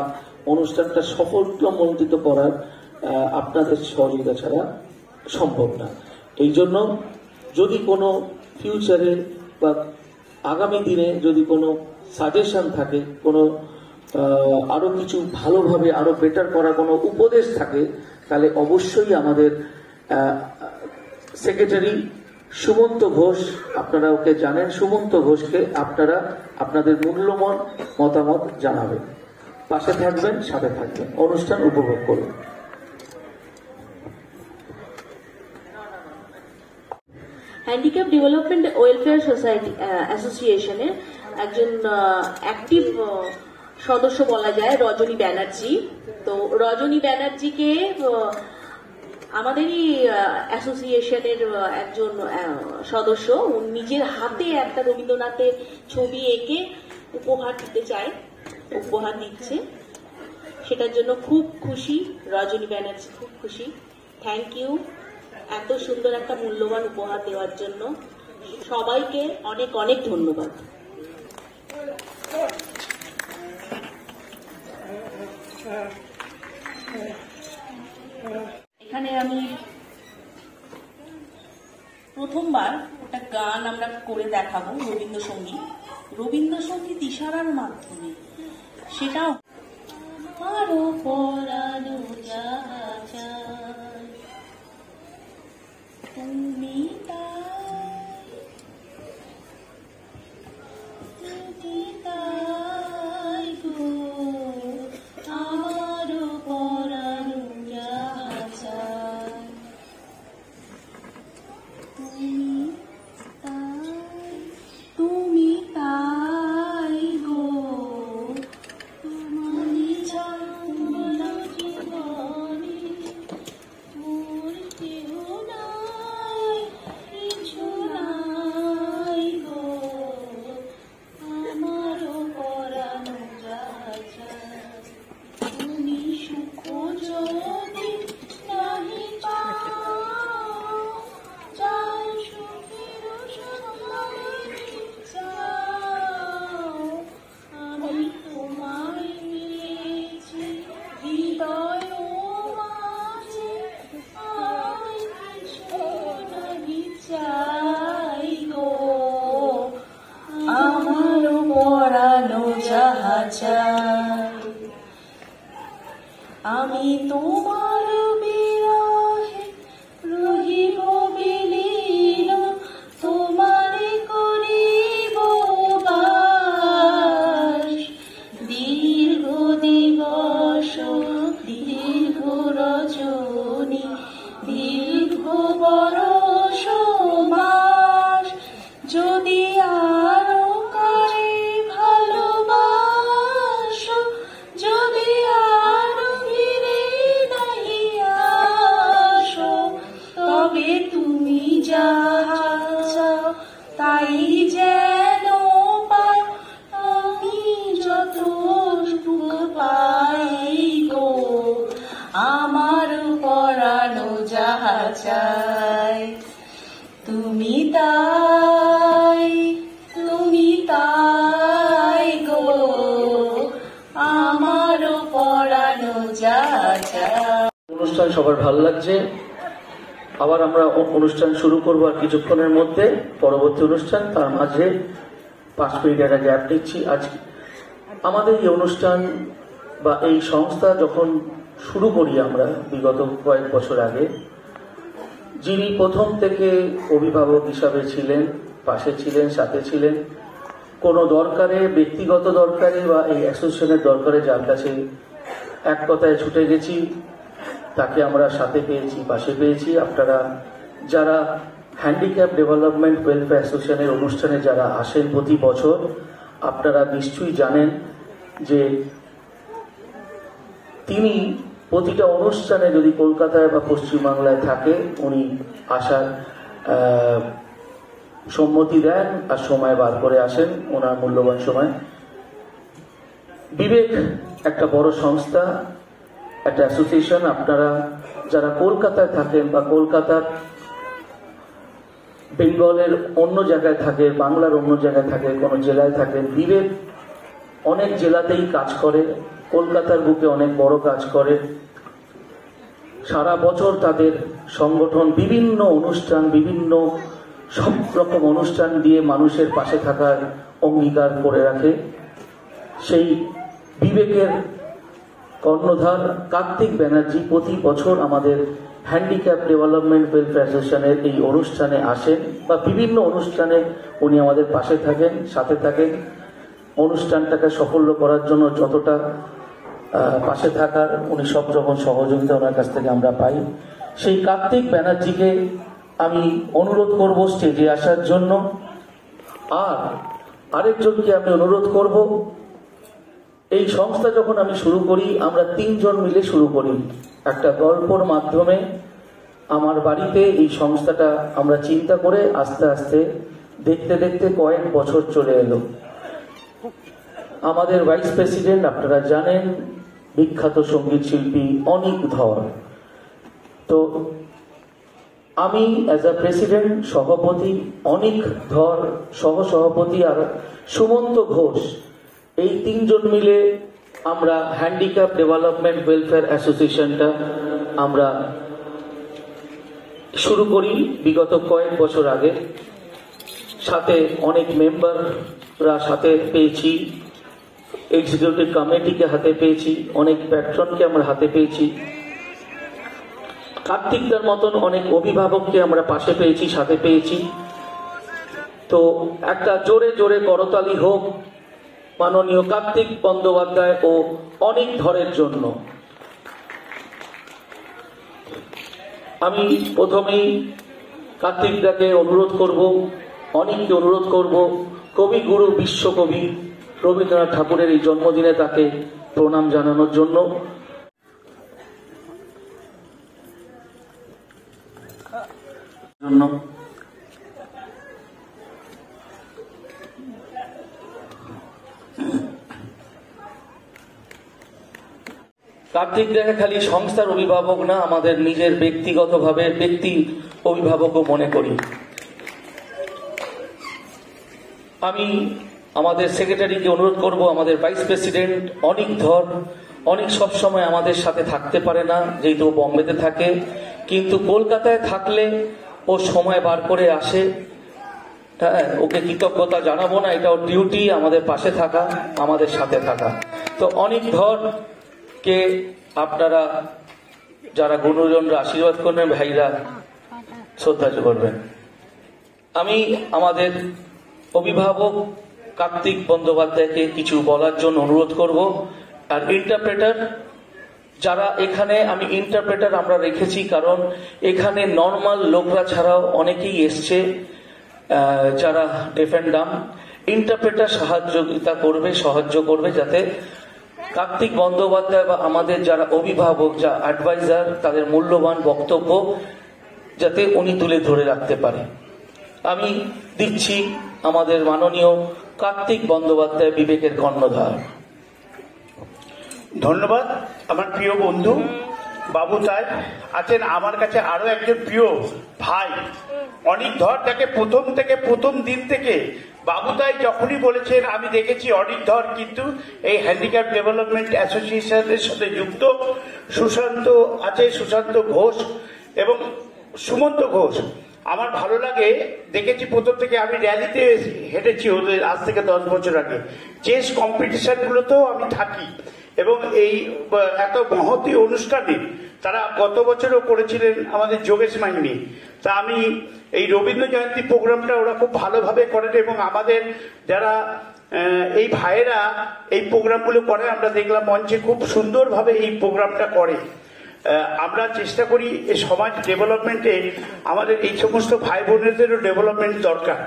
অনুষ্ঠানটা সফলমণ্ডিত করার আপনাদের সহযোগিতা ছাড়া সম্ভব না। এই জন্য যদি কোনো ফিউচারে বা আগামী দিনে যদি কোনো সাজেশন থাকে, কোনো আরো কিছু ভালোভাবে আরো বেটার করার কোনো উপদেশ থাকে, তাহলে অবশ্যই আমাদের সেক্রেটারি সুমন্ত ঘোষ, আপনারা ওকে জানেন, সুমন্ত ঘোষকে আপনারা আপনাদের মূল্যবান মতামত জানাবেন। পাশে থাকবেন, সাথে থাকবেন, অনুষ্ঠান উপভোগ করুন। হ্যান্ডিক্যাপ ডেভেলপমেন্ট ওয়েলফেয়ার সোসাইটি অ্যাসোসিয়েশনের একজন অ্যাক্টিভ সদস্য বলা যায় রজনী ব্যানার্জি। তো রজনী ব্যানার্জিকে আমাদেরই অ্যাসোসিয়েশনের একজন সদস্য নিজের হাতে একটা রবীন্দ্রনাথের ছবি এঁকে উপহার দিচ্ছে। সেটার জন্য খুব খুশি রজনী ব্যানার্জি, খুব খুশি। থ্যাংক ইউ এত সুন্দর একটা মূল্যবান উপহার দেওয়ার জন্য। সবাইকে অনেক অনেক ধন্যবাদ। এখানে আমি প্রথমবার একটা গান আমরা করে দেখাবো, রবীন্দ্রসঙ্গীত ইশারার মাধ্যমে। সেটাও আরো পরানো যায় তুমি তাই গো, আমারও পরানো যায় তুমি তাই গো, তোমারই ছাড়া জীবনে মোর কেহ নাই, কিছু নাই গো, আমারও পরানো যায়। তুমি সুখ যদি নাহি পাও, যাও সুখের সন্ধানে যাও। আমি তোমায় পেয়েছি হৃদয় মাঝে, আর কিছু নাহি চাই গো, আমারও পরানো যাহা চাই। আমি তোমার বিরহে রহিব বিলীন, তোমারে করিব বাস, অনুষ্ঠান সবার ভালো লাগছে। আবার আমরা অনুষ্ঠান শুরু করবো আর কিছুক্ষণের মধ্যে, পরবর্তী অনুষ্ঠান। তার মাঝে 5 মিনিট একটা গ্যাপ নিচ্ছি। আজ আমাদের এই অনুষ্ঠান বা এই সংস্থা যখন শুরু করি আমরা বিগত কয়েক বছর আগে, যিনি প্রথম থেকে অভিভাবক হিসাবে ছিলেন, পাশে ছিলেন, সাথে ছিলেন, কোনো দরকারে, ব্যক্তিগত দরকারে বা এই অ্যাসোসিয়েশনের দরকারে যার কাছে এক কথায় ছুটে গেছি, তাকে আমরা সাথে পেয়েছি, পাশে পেয়েছি। আপনারা যারা হ্যান্ডিক্যাপ ডেভেলপমেন্ট ওয়েলফেয়ার অ্যাসোসিয়েশনের অনুষ্ঠানে যারা আসেন প্রতি বছর, আপনারা নিশ্চয়ই জানেন যে তিনি প্রতিটা অনুষ্ঠানে যদি কলকাতায় বা পশ্চিমবাংলায় থাকে, উনি আসার সম্মতি দেন আর সময় বার করে আসেন, ওনার মূল্যবান সময়। বিবেক একটা বড় সংস্থা, একটা অ্যাসোসিয়েশন। আপনারা যারা কলকাতায় থাকেন বা কলকাতার বেঙ্গলের অন্য জায়গায় থাকে, বাংলার অন্য জায়গায় থাকে, কোনো জেলায় থাকে, বিবেক অনেক জেলাতেই কাজ করে, কলকাতার বুকে অনেক বড় কাজ করে। সারা বছর তাদের সংগঠন বিভিন্ন অনুষ্ঠান, বিভিন্ন সব রকম অনুষ্ঠান দিয়ে মানুষের পাশে থাকার অঙ্গীকার করে রাখে। সেই বিবেকের কর্ণধার কার্তিক ব্যানার্জি প্রতি বছর আমাদের হ্যান্ডিক্যাপ ডেভেলপমেন্ট ওয়েলফেয়ার অ্যাসোসিয়েশনের এই অনুষ্ঠানে আসেন বা বিভিন্ন অনুষ্ঠানে উনি আমাদের পাশে থাকেন, সাথে থাকেন। অনুষ্ঠানটাকে সাফল্য করার জন্য যতটা পাশে থাকার, উনি সব রকম সহযোগিতা ওনার কাছ থেকে আমরা পাই। সেই কার্তিক ব্যানার্জিকে আমি অনুরোধ করব স্টেজে আসার জন্য। আর আরেকজনকে আমি অনুরোধ করব, এই সংস্থা যখন আমি শুরু করি, আমরা 3 জন মিলে শুরু করি একটা গল্পর মাধ্যমে। আমার বাড়িতে এই সংস্থাটা আমরা চিন্তা করে আস্তে আস্তে দেখতে দেখতে কয়েক বছর চলে এলো। আমাদের ভাইস প্রেসিডেন্ট আপনারা জানেন, বিখ্যাত সঙ্গীত শিল্পী অনিক ধর। তো আমি অ্যাজ আ প্রেসিডেন্ট, সভাপতি অনিক ধর, সহসভাপতি আর সুমন্ত ঘোষ, এই 3 জন মিলে আমরা হ্যান্ডিক্যাপ ডেভেলপমেন্ট ওয়েলফেয়ার অ্যাসোসিয়েশনটা আমরা শুরু করি বিগত কয়েক বছর আগে। সাথে অনেক মেম্বাররা সাথে পেয়েছি, এক্সিকিউটিভ কমিটিকে হাতে পেয়েছি, অনেক প্যাট্রনকে আমরা হাতে পেয়েছি, কার্তিকদার মতন অনেক অভিভাবককে আমরা পাশে পেয়েছি, সাথে পেয়েছি। তো একটা জোরে জোরে করতালি হোক মাননীয় কার্তিক বন্দ্যোপাধ্যায় ও অনিক ধরের জন্য। আমি প্রথমেই কার্তিকদাকে অনুরোধ করব, অনিককে অনুরোধ করব, কবিগুরু বিশ্বকবি রবীন্দ্রনাথ ঠাকুরের এই জন্মদিনে তাকে প্রণাম জানানোর জন্য। কার্তিক দেখা খালি সংস্থার অভিভাবক না, আমাদের নিজের ব্যক্তিগতভাবে ব্যক্তি অভিভাবকও মনে করি। আমি আমাদের সেক্রেটারিকে অনুরোধ করব, আমাদের ভাইস প্রেসিডেন্ট অনিক ধর। অনেক সবসময় আমাদের সাথে থাকতে পারে না, যেহেতু ও বম্বেতে থাকে, কিন্তু কলকাতায় থাকলে ও সময় বার করে আসে। হ্যাঁ, ওকে কৃতজ্ঞতা জানাবো না, এটা ওর ডিউটি, আমাদের পাশে থাকা, আমাদের সাথে থাকা। তো অনিক ধর কে আপনারা যারা গুরুজনরা আশীর্বাদ করবেন, ভাইরা শ্রদ্ধা করবেন। আমি আমাদের অভিভাবক কার্তিক বন্দ্যোপাধ্যায়কে কিছু বলার জন্য অনুরোধ করব। আর ইন্টারপ্রেটার যারা এখানে, আমি ইন্টারপ্রেটার আমরা রেখেছি কারণ এখানে নর্মাল লোকরা ছাড়াও অনেকেই এসছে যারা ডেফ এন্ড ডাম। ইন্টারপ্রেটার সাহায্য করবে যাতে কার্তিক বন্দ্যোপাধ্যায় বা আমাদের যারা অভিভাবক, যা অ্যাডভাইজার, তাদের মূল্যবান বক্তব্য যাতে উনি তুলে ধরে রাখতে পারে। আমি দিচ্ছি আমাদের মাননীয় কার্তিক বন্দ্যোপাধ্যায়, বিবেকের কর্ণধার। ধন্যবাদ আমার প্রিয় বন্ধু বাবু সাহেব। আছেন আমার কাছে আরো একজন প্রিয় ভাই অনিক ধর, যাকে প্রথম দিন থেকে বাবুদাই যখনই বলেছেন আমি দেখেছি অনিক ধর কিন্তু এই হ্যান্ডিক্যাপ ডেভেলপমেন্ট অ্যাসোসিয়েশনের সাথে যুক্ত, সুশান্ত আছে, সুশান্ত ঘোষ এবং সুমন্ত ঘোষ। আমার ভালো লাগে, দেখেছি প্রথম থেকে, আমি র্যালিতে হেঁটেছি ওদের আজ থেকে 10 বছর আগে, চেস কম্পিটিশন গুলোতেও আমি থাকি এবং এই এত মহতী অনুষ্ঠানে তারা গত বছরও করেছিলেন আমাদের যোগেশ মাইনি। তা আমি এই রবীন্দ্র জয়ন্তী প্রোগ্রামটা ওরা খুব ভালোভাবে করেন এবং আমাদের যারা এই ভাইয়েরা এই প্রোগ্রামগুলো করে আমরা দেখলাম মঞ্চে খুব সুন্দরভাবে এই প্রোগ্রামটা করে। আমরা চেষ্টা করি এই সমাজ ডেভেলপমেন্টে আমাদের এই সমস্ত ভাই বোনেদেরও ডেভেলপমেন্ট দরকার।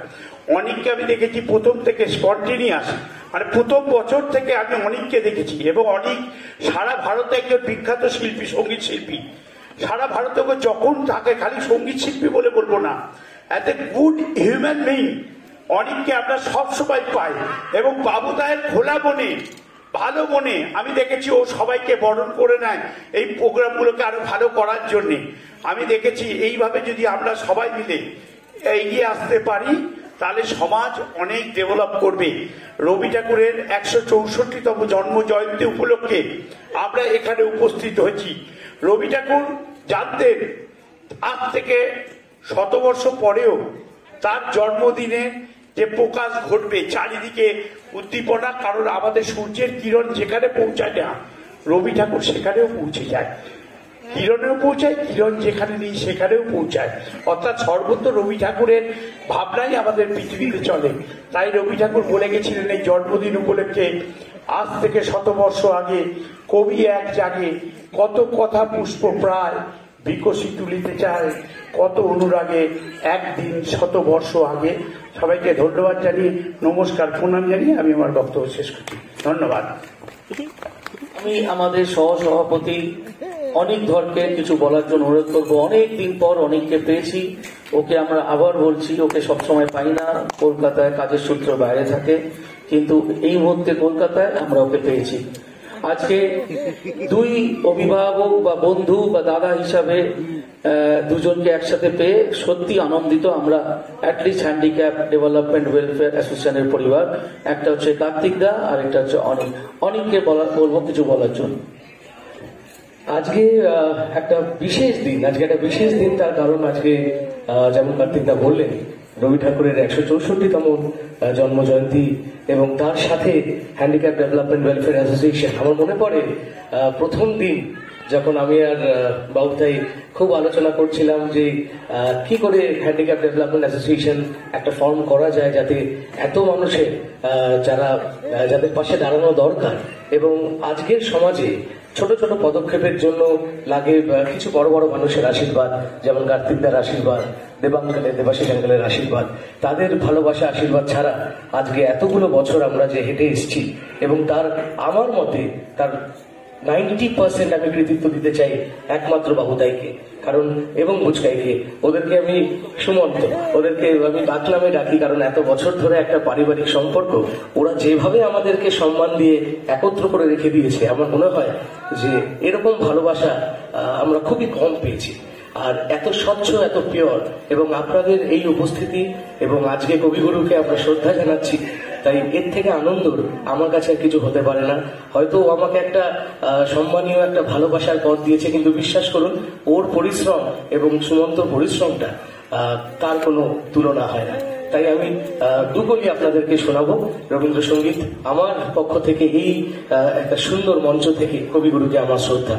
অনেককে আমি দেখেছি প্রথম থেকে স্পন্টেনিয়াস, মানে প্রথম বছর থেকে আমি অনেককে দেখেছি এবং অনেক সারা ভারতে একজন বিখ্যাত শিল্পী, সঙ্গীত শিল্পী। সারা ভারতে যখন থাকে, খালি সঙ্গীত শিল্পী বলে বলবো না, এত গুড হিউম্যান বিং অনেককে আমরা সবসময় পাই এবং বাবুদায়ের খোলা মনে, ভালো মনে আমি দেখেছি ও সবাইকে বরণ করে নেয় এই প্রোগ্রামগুলোকে আরো ভালো করার জন্য। আমি দেখেছি এইভাবে যদি আমরা সবাই মিলে এগিয়ে আসতে পারি তাহলে সমাজ অনেক ডেভেলপ করবে। রবি ঠাকুরের 164তম জন্ম জয়ন্তী উপলক্ষে আমরা এখানে উপস্থিত হয়েছি। রবি ঠাকুর জানতেন আজ থেকে 100 বর্ষ পরেও তার জন্মদিনে যে প্রকাশ ঘটবে, চারিদিকে উদ্দীপনা, কারণ আমাদের সূর্যের কিরণ যেখানে পৌঁছায় না, রবি ঠাকুর সেখানেও পৌঁছে যায়, কিরণেও পৌঁছায়, কিরণ যেখানে নেই সেখানেও পৌঁছায়। অর্থাৎ সর্বত্র রবি ঠাকুরের ভাবনাই আমাদের পৃথিবীতে চলে। তাই রবি ঠাকুর বলে গেছিলেন এই জন্মদিন উপলক্ষে, আজ থেকে 100 বর্ষ আগে কবি এক জাগে, কত কথা পুষ্প প্রায় বিকশি তুলিতে চায়, কত অনুরাগে একদিন 100 বর্ষ আগে। সবাইকে ধন্যবাদ জানিয়ে, নমস্কার, প্রণাম জানিয়ে আমি আমার বক্তব্য শেষ করছি। ধন্যবাদ। আমি আমাদের সহসভাপতি অনিক ধরকে কিছু বলার জন্য অনুরোধ করবো। অনেক দিন পর অনেককে পেয়েছি, ওকে আমরা আবার বলছি, ওকে সবসময় পাই না, কলকাতায় কাজের সূত্র বাইরে থাকে, কিন্তু এই মুহূর্তে কলকাতায় আমরা ওকে পেয়েছি। আজকে দুই অভিভাবক বা বন্ধু বা দাদা হিসাবে দুজনকে একসাথে পেয়ে সত্যি আনন্দিত আমরা। অ্যাটলিস্ট হ্যান্ডিক্যাপ ডেভেলপমেন্ট ওয়েলফেয়ার অ্যাসোসিয়েশনের পরিবার, একটা হচ্ছে কার্তিক দা আর একটা হচ্ছে অনিক। অনিককে বলবো কিছু বলার জন্য। আজকে একটা বিশেষ দিন, তার কারণ আজকে যেমন কার্তিক দা বললেন রবি ঠাকুরের 164তম জন্ম জয়ন্তী এবং তার সাথে হ্যান্ডিক্যাপ ডেভেলপমেন্ট ওয়েলফেয়ার অ্যাসোসিয়েশন। আমার মনে পড়ে প্রথম দিন যখন আমি আর বাবুতাই খুব আলোচনা করছিলাম যে কি করে হ্যান্ডিক্যাপ ডেভেলপমেন্ট অ্যাসোসিয়েশন একটা ফর্ম করা যায় যাতে এত মানুষের যাদের পাশে দাঁড়ানো দরকার এবং আজকের সমাজে ছোট ছোট পদক্ষেপের জন্য লাগে কিছু বড় বড় মানুষের আশীর্বাদ, যেমন কার্তিকদার আশীর্বাদ, দেবাশিস আঙ্কেলের আশীর্বাদ, তাদের ভালোবাসা আশীর্বাদ ছাড়া আজকে এতগুলো বছর আমরা যে হেঁটে এসেছি এবং তার আমার মতে তার 90% আমি কৃতিত্ব দিতে চাই একমাত্র বাবুদাইকে, কারণ এবং বুচকাইকে। ওদেরকে আমি সুমন্ত, ওদেরকে আমি ডাকনামে ডাকি, কারণ এত বছর ধরে একটা পারিবারিক সম্পর্ক ওরা যেভাবে আমাদেরকে সম্মান দিয়ে একত্র করে রেখে দিয়েছে, আমার মনে হয় যে এরকম ভালোবাসা আমরা খুবই কম পেয়েছি। আর এত স্বচ্ছ, এত পিওর, এবং আপনাদের এই উপস্থিতি এবং আজকে কবিগুরুকে আমরা শ্রদ্ধা জানাচ্ছি, তাই এর থেকে আনন্দর আমার কাছে আর কিছু হতে পারে না। হয়তো আমাকে একটা সম্মানীয় একটা ভালোবাসার পথ দিয়েছে, কিন্তু বিশ্বাস করুন ওর পরিশ্রম এবং সুমন্তর পরিশ্রমটা তার কোনো তুলনা হয় না। তাই আমি দুকলি আপনাদেরকে শোনাবো রবীন্দ্রসঙ্গীত আমার পক্ষ থেকে, এই একটা সুন্দর মঞ্চ থেকে কবিগুরুকে আমার শ্রদ্ধা।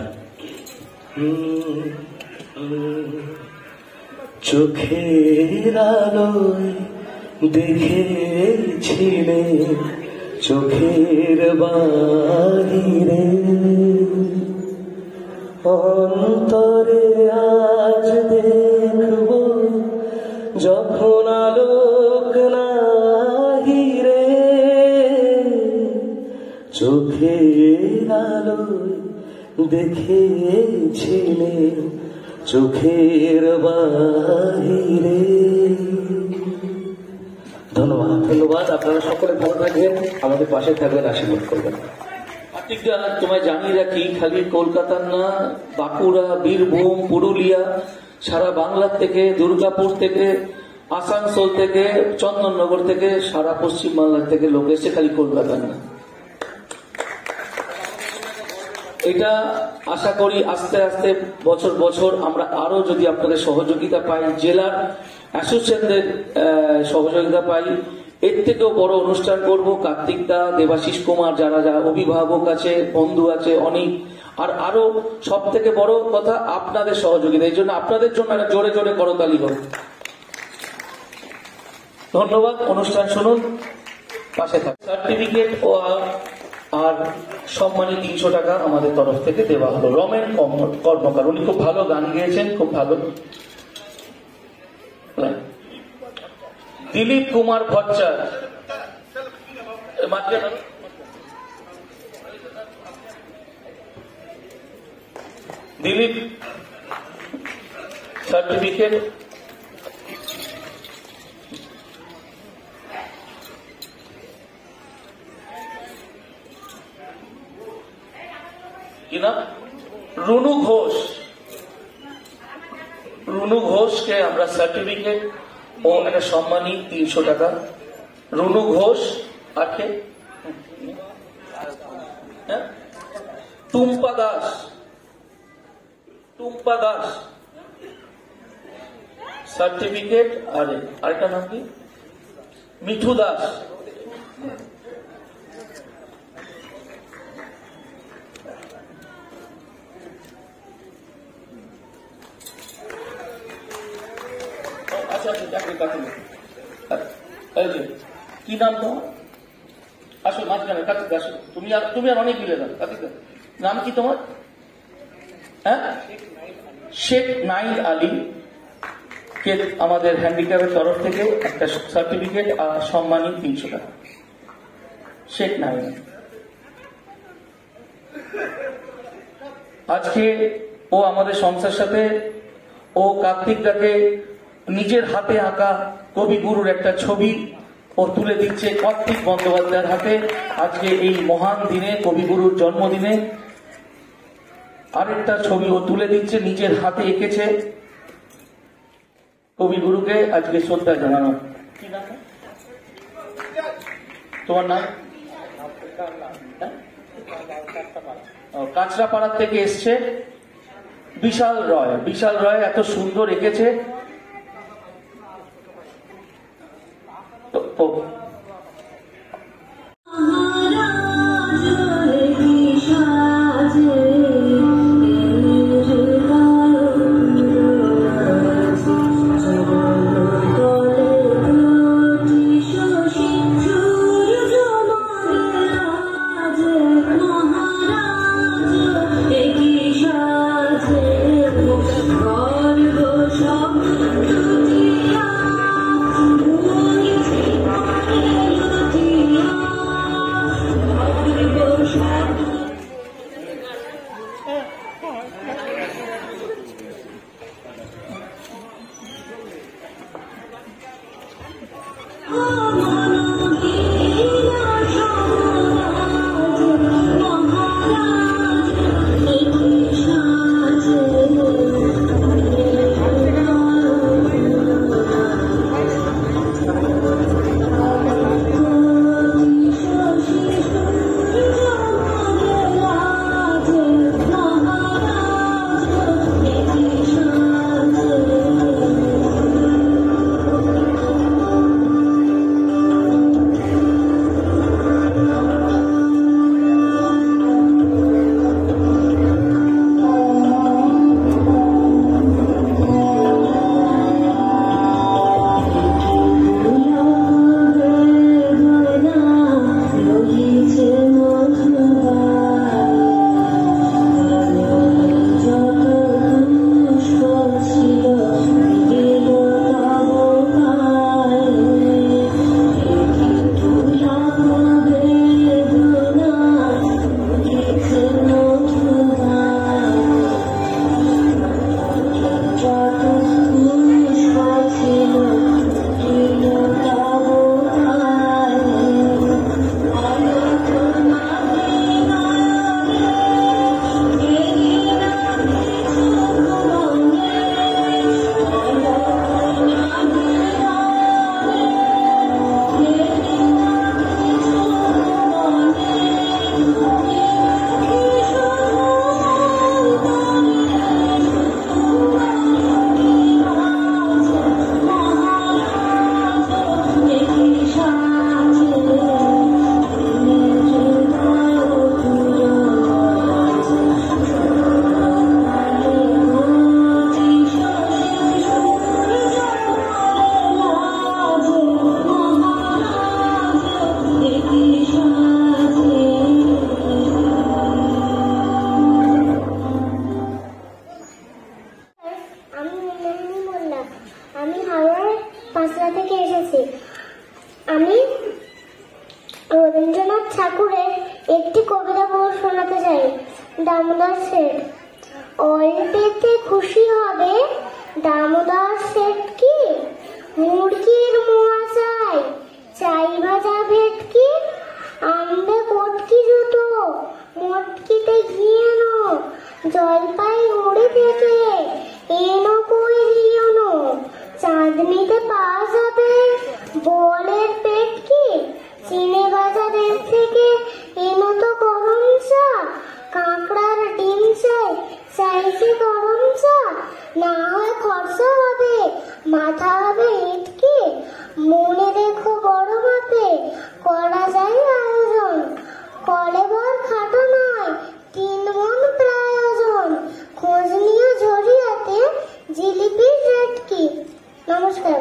চোখের আলোয় দেখেছিলে চোখের বাহিরে, অন্তরে আজ দেখব যখন আলোক নাহিরে, চোখের আলোয় দেখেছিলে চোখের বাহিরে। ধন্যবাদ, ধন্যবাদ। আপনারা সকলে ভালো থাকবেন, আমাদের পাশে থাকবেন, আশীর্বাদ করবেন। কার্তিকদা, তোমায় জানিয়ে রাখি, খালি কলকাতার না, বাঁকুড়া, বীরভূম, পুরুলিয়া, সারা বাংলার থেকে, দুর্গাপুর থেকে আসানসোল থেকে, চন্দননগর থেকে, সারা পশ্চিমবাংলার থেকে লোক এসছে, খালি কলকাতা না। এটা আশা করি আস্তে আস্তে বছর বছর আমরা আরো যদি আপনাদের সহযোগিতা পাই, জেলার অ্যাসোসিয়েশনদের সহযোগিতা পাই, এর থেকেও বড় অনুষ্ঠান করব। কার্তিক দা, দেবাশিস কুমার, যারা যারা অভিভাবক আছে, বন্ধু আছে অনেক, আর আরো সব থেকে বড় কথা আপনাদের সহযোগিতা। এই জন্য আপনাদের জন্য একটা জোরে জোরে করতালি হোক। ধন্যবাদ। অনুষ্ঠান শুনুন, পাশে থাকুন। সার্টিফিকেট ও আর সম্মানী 300 টাকা আমাদের তরফ থেকে দেওয়া হলো। রমেন কর্মকার, উনি খুব ভালো গান গেয়েছেন, খুব ভালো। দিলীপ কুমার ভট্টাচার, দিলীপ সার্টিফিকেট। কি নাম? রুনু ঘোষ। রুনু ঘোষকে আমরা সার্টিফিকেট ও একটা সম্মানী 300 টাকা। রুনু ঘোষ। আর কে? টুম্পা দাস। টুম্পা দাস সার্টিফিকেট। আরেকটা নাম কি? মিঠু দাস। কি নাম তোমার? আসো মাঝখানে, কার্তিক আসো। তুমি আর অনেক মিলে যাও। কার্তিক নাম কি তোমার? হ্যাঁ, শেখ নাইল আলী কে আমাদের হ্যান্ডিক্যাপের তরফ থেকে একটা সার্টিফিকেট আর সম্মানী 300 টাকা। শেখ নাইল আজকে ও আমাদের সংস্থার সাথে, ও কার্তিকটাকে নিজের হাতে আঁকা কবিগুরুর একটা ছবি ও তুলে দিচ্ছে কার্তিক বন্দ্যোপাধ্যায়ের হাতে। আজকে এই মহান দিনে, কবিগুরুর জন্মদিনে, আরেকটা ছবি ও তুলে দিচ্ছে, নিজের হাতে এঁকেছে। কবিগুরুকে আজকে শ্রদ্ধা জানানো। কি নাম তোমার? নাম কাঁচরাপাড়ার থেকে এসছে বিশাল রয়। বিশাল রয় এত সুন্দর এঁকেছে। খবর শোনাতে চাই। দামোদর শেঠ অল্পেতে খুশি হবে। দামোদর শেঠ কি মুরগির মোয়া চাই, চাই ভাজা ভেটকি, আনবে পটকি জুতো, মটকিতে ঘিয়েনো, জলপাই গুড়ি থেকে এনো কই জিওনো, চাঁদনিতে পাওয়া যাবে বলের পেটকি, চিনে বাজারের থেকে এনো তো গরম চা, কাঁকড়ার ডিম চাই, চাইছে গরম চা, না হয় খরচা হবে, মাথা হবে ইটকি, মনে রেখো বড় মাপে করা যায় আয়োজন, কলে বর খাটো নয় 3 মণ প্রয়োজন, খোঁজ নিয়ে ঝরিয়াতে জিলিপির রেট কি। নমস্কার।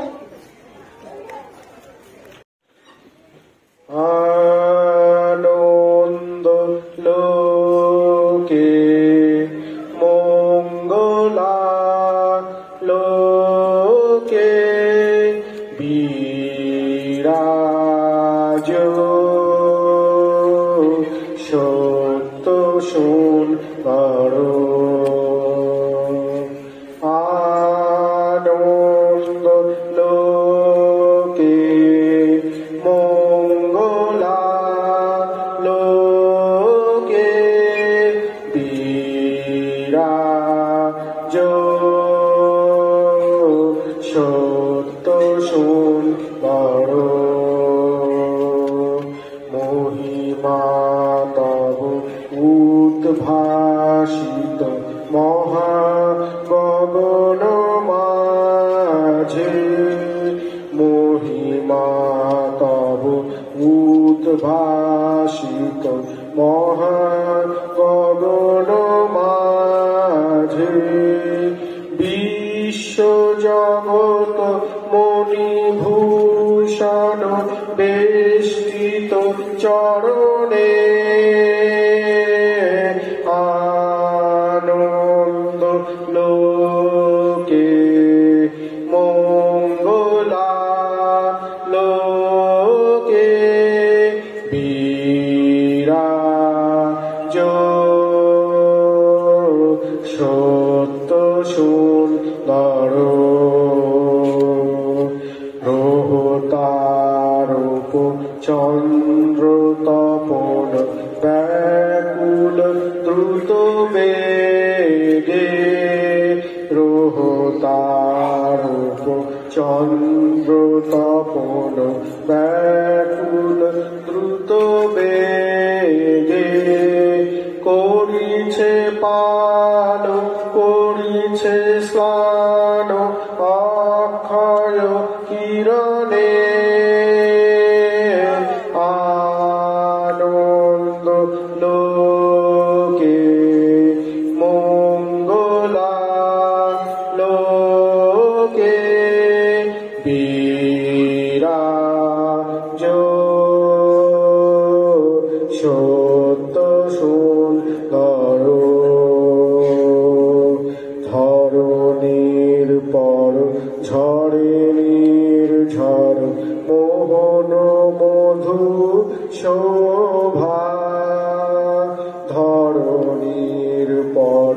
আনন্দ লোকে মঙ্গলা লোকে বিরাজ সত্য সুন্দর আনন্দ লোকে মঙ্গলা লোকে বিরাজ সত্য সুন্দর মহিমা তব উদ্ভাসিত মহাগগন মাঝে মহিমা তব উদ্ভাসিত মহাগগন মাঝে বিশ্ব জগৎ মণিভূষণ বেষ্টিত চরণে আনন্দ লোকে মঙ্গলা লোকে বিরাজ সত্য সুন্দর রোহতারূপ চন্দ্র তপন ব্যাকুল দ্রুত বেগে রোহতারূপ চন্দ্র তপন ব্যাকুল দ্রুত বেগে করিছে পান করিছে স্নান অক্ষয় কিরণে আনন্দ লোকে মঙ্গলা লোকে বিরাজ সত্য সুন্দর ধরণীর পর ঝড়ে নির্ঝর মোহন মধু শোভা ধরণীর পর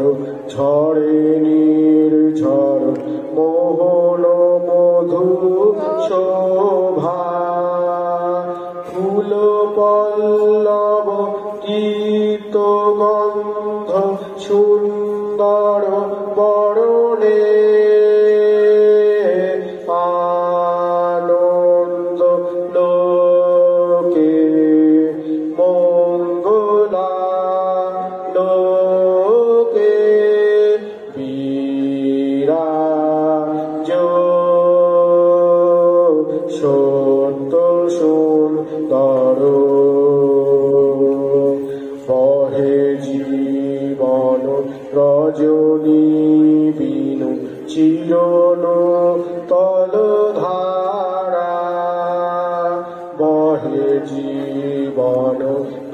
ঝড়ে নির্ঝর মোহন মধু শোভা ফুল পল্লব গীত গন্ধ সুন্দর বরণে আনন্দ লোকে মঙ্গলা লোকে বিরাজ সত্য সুন্দর বহে জীবন রজনী বিনু চিরন তলধারা বহে জীবন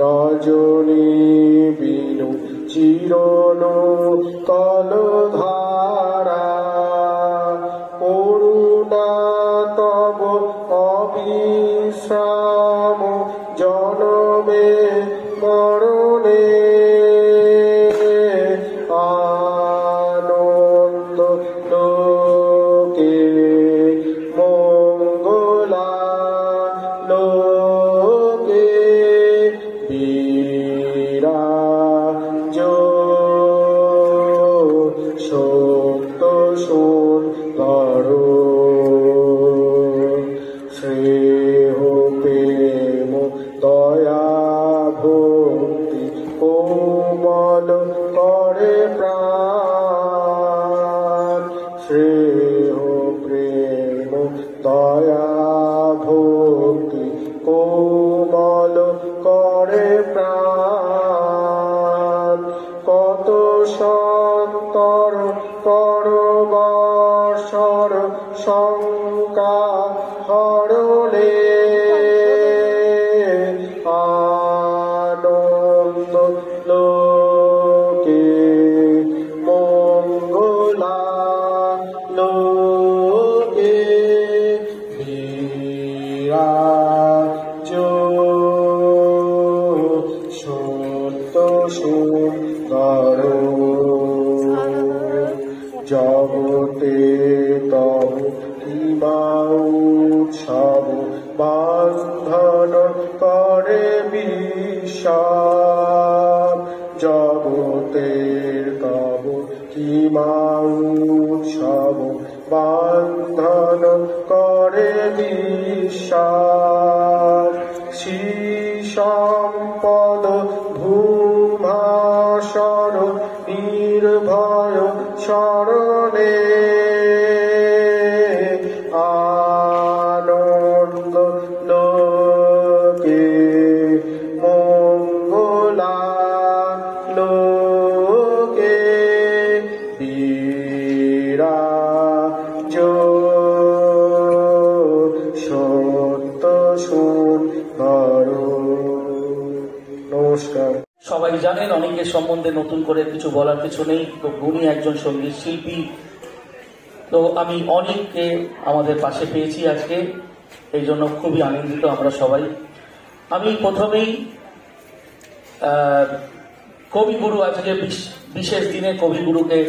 রজনী বিনু চিরন তলধারা করুণা তব অবিশ্রাম জনমে মরণে সন্তর করবসর শঙ্কা হরলে আনন্দ লোকে মঙ্গলা লোকে বিরাজ সত্য সুন্দর জগতে তব কিবা উৎসব বান্ধন করে বিশ্বাস জগতের তব কিবা উৎসব বান্ধন করে বিশ্বাস শ্রী সম্পদ ভূমাসর নির্ভয় শরণে আনন্দ লোকে মঙ্গলা লোকে বিরাজ সত্য সুন্দর। নমস্কার। সবাই জানেন অনেকের সম্বন্ধে নতুন করে কিছু বলার কিছু নেই, তো উনি একজন সঙ্গীত শিল্পী। তো আমি অনেককে আমাদের পাশে পেয়েছি আজকে, এই জন্য খুবই আনন্দিত আমরা সবাই। আমি প্রথমেই কবিগুরু, আজকে বিশেষ দিনে কবিগুরুকে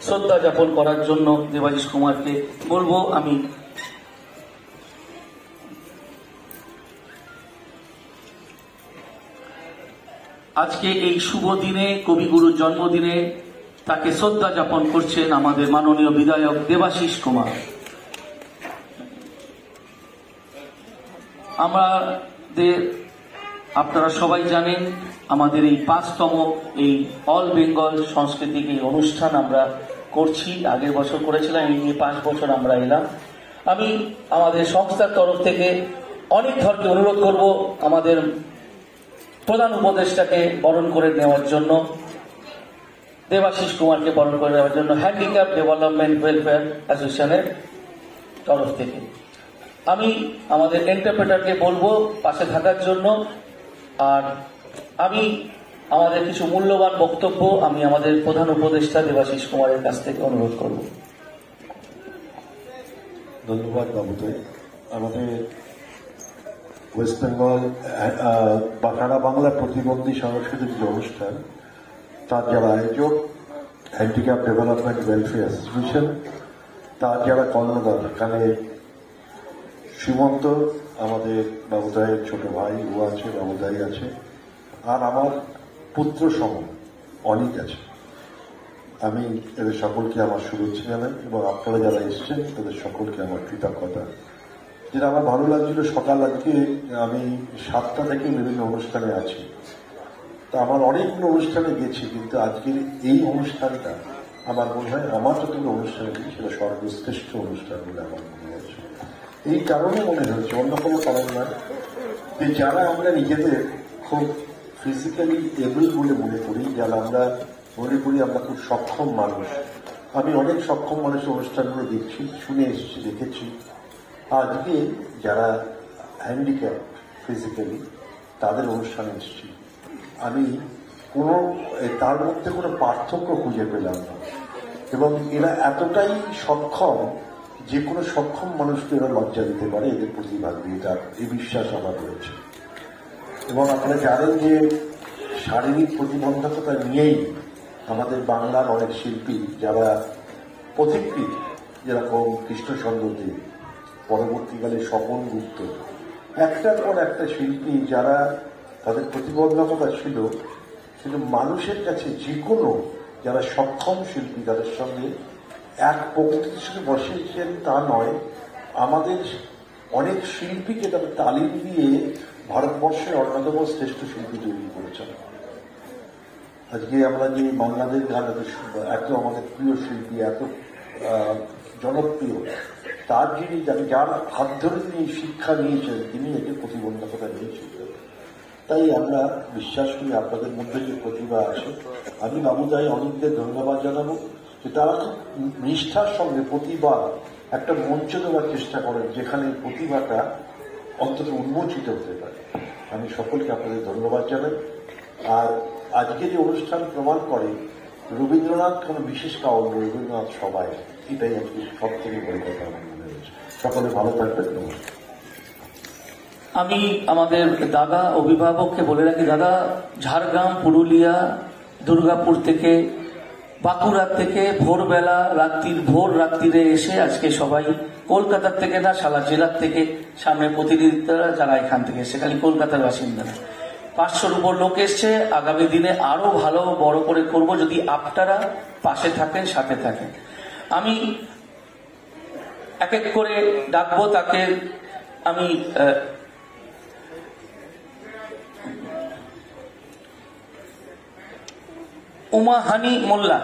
শ্রদ্ধা জ্ঞাপন করার জন্য দেবাশিস কুমারকে বলবো। আমি আজকে এই শুভ দিনে, কবিগুরুর জন্মদিনে তাকে শ্রদ্ধা জ্ঞাপন করছেন আমাদের মাননীয় বিধায়ক দেবাশিস কুমার। আপনারা সবাই জানেন আমাদের এই 5তম এই অল বেঙ্গল সাংস্কৃতিক এই অনুষ্ঠান আমরা করছি। আগের বছর করেছিলাম, এই নিয়ে 5 বছর আমরা এলাম। আমি আমাদের সংস্থার তরফ থেকে অনেক ধরকে অনুরোধ করব আমাদের প্রধান উপদেষ্টাকে বরণ করে নেওয়ার জন্য, দেবাশিস কুমারকে বরণ করে নেওয়ার জন্য হ্যান্ডিক্যাপ ডেভেলপমেন্ট ওয়েলফেয়ার অ্যাসোসিয়েশনের তরফ থেকে। আমি আমাদের ইন্টারপ্রেটারকে বলবো পাশে থাকার জন্য। আর আমি আমাদের কিছু মূল্যবান বক্তব্য আমি আমাদের প্রধান উপদেষ্টা দেবাশিস কুমারের কাছ থেকে অনুরোধ করব। ধন্যবাদ বাবুদের। আমাদের ওয়েস্ট বেঙ্গল সারা বাংলা প্রতিবন্ধী সাংস্কৃতিক যে অনুষ্ঠান, তার যারা আয়োজক হ্যান্ডিক্যাপ ডেভেলপমেন্ট ওয়েলফেয়ার অ্যাসোসিয়েশন, তার যারা কর্ণধার, এখানে সীমন্ত আমাদের বাবুদাইয়ের ছোট ভাই ও আছে, বাবুদাই আছে, আর আমার পুত্র সম অনেক আছে। আমি এদের সকলকে আমার শুভেচ্ছা জানাই এবং আপনারা যারা এসছেন তাদের সকলকে আমার কৃতজ্ঞতা। যেটা আমার ভালো লাগছিল, সকাল আজকে আমি 7টা থেকে বিভিন্ন অনুষ্ঠানে আছি, তা আমার অনেকগুলো অনুষ্ঠানে গেছি, কিন্তু আজকের এই অনুষ্ঠানটা আমার মনে হয় আমার যতগুলো অনুষ্ঠানে গেছি সেটা সর্বশ্রেষ্ঠ অনুষ্ঠান বলে আমার মনে হয়েছে। এই কারণে মনে হয়েছে, অন্য কোনো কারণ নয়, যে যারা আমরা নিজেদের খুব ফিজিক্যালি এবল বলে মনে করি, যারা আমরা মনে করি আমরা খুব সক্ষম মানুষ, আমি অনেক সক্ষম মানুষের অনুষ্ঠানগুলো দেখছি, শুনে এসেছি, দেখেছি। আজকে যারা হ্যান্ডিক্যাপ ফিজিক্যালি, তাদের অনুষ্ঠানে এসেছি, আমি কোনো তার মধ্যে কোনো পার্থক্য খুঁজে পেলাম না। এবং এরা এতটাই সক্ষম, যে কোনো সক্ষম মানুষকে এরা লজ্জা দিতে পারে, এদের প্রতিভা দিয়ে, তার এই বিশ্বাস আমার রয়েছে। এবং আপনারা জানেন যে শারীরিক প্রতিবন্ধকতা নিয়েই আমাদের বাংলার অনেক শিল্পী যারা পথিকৃৎ, যেরকম কৃষ্ণচন্দ্র দেব, পরবর্তীকালে স্বপন গুপ্ত, একটার পর একটা শিল্পী যারা তাদের প্রতিবন্ধকতা ছিল, কিন্তু মানুষের কাছে যে কোনো যারা সক্ষম শিল্পী তাদের সঙ্গে এক প্রকৃতির সঙ্গে বসেছেন তা নয়, আমাদের অনেক শিল্পীকে তাদের তালিম দিয়ে ভারতবর্ষের অন্যতম শ্রেষ্ঠ শিল্পী তৈরি করেছেন। আজকে আমরা যে বাংলাদেশ গান এত আমাদের প্রিয় শিল্পী, এত জনপ্রিয়, তার যিনি যার হাত ধরে তিনি শিক্ষা নিয়েছেন, তিনি একে প্রতিবন্ধকতা নিয়েছিলেন। তাই আমরা বিশ্বাস করি আপনাদের মধ্যে যে প্রতিভা আছে, আমি বাবুদাই অনেকদের ধন্যবাদ জানাবো যে তারা খুব নিষ্ঠার সঙ্গে প্রতিভা একটা মঞ্চ দেওয়ার চেষ্টা করেন যেখানে প্রতিভাটা অন্তত উন্মোচিত হতে পারে। আমি সকলকে আপনাদের ধন্যবাদ জানাই। আর আজকে যে অনুষ্ঠান প্রমাণ করে রবীন্দ্রনাথ কোনো বিশেষ কারণ, রবীন্দ্রনাথ সবাই, এটাই আজকে সব থেকে বড় কথা আমার মনে হয়েছে। সকলে ভালো থাকবেন। নমস্কার। আমি আমাদের দাদা অভিভাবককে বলে রাখি, দাদা ঝাড়গ্রাম, পুরুলিয়া, দুর্গাপুর থেকে, বাঁকুড়ার থেকে ভোরবেলা ভোর রাত্রিরে এসে আজকে সবাই কলকাতার থেকে না, সারা জেলার থেকে সামনে প্রতিনিধিরা যারা এখান থেকে এসে, খালি কলকাতার বাসিন্দারা 500-র উপর লোক এসছে। আগামী দিনে আরো ভালো বড় করে করব যদি আপনারা পাশে থাকেন, সাথে থাকেন। আমি এক এক করে ডাকবো তাকে। আমি উমাহানি মোল্লা,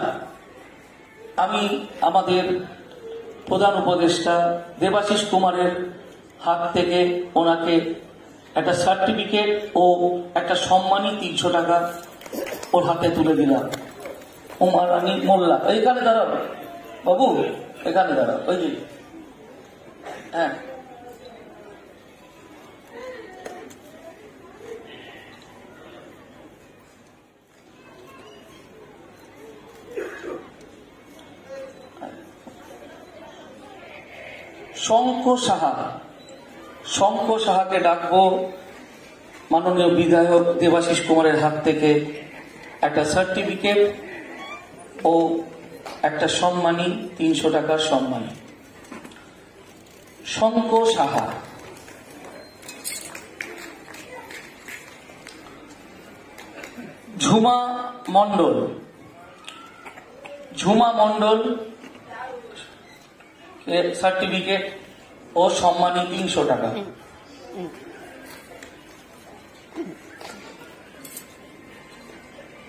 আমি আমাদের প্রধান উপদেষ্টা দেবাশিস কুমারের হাত থেকে ওনাকে একটা সার্টিফিকেট ও একটা সম্মানী 300 টাকা ওর হাতে তুলে দিলাম। উমাহানি মোল্লা, এইখানে দাঁড়াও বাবু, এখানে দাঁড়াও, ওই যে হ্যাঁ। শঙ্খ সাহাকে ডাকবো। মাননীয় বিধায়ক দেবাশিস কুমারের হাত থেকে একটা সার্টিফিকেট ও একটা সম্মানী 300 টাকার সম্মানী। শঙ্খ সাহা। ঝুমা মণ্ডল সার্টিফিকেট ও সম্মানী 300 টাকা।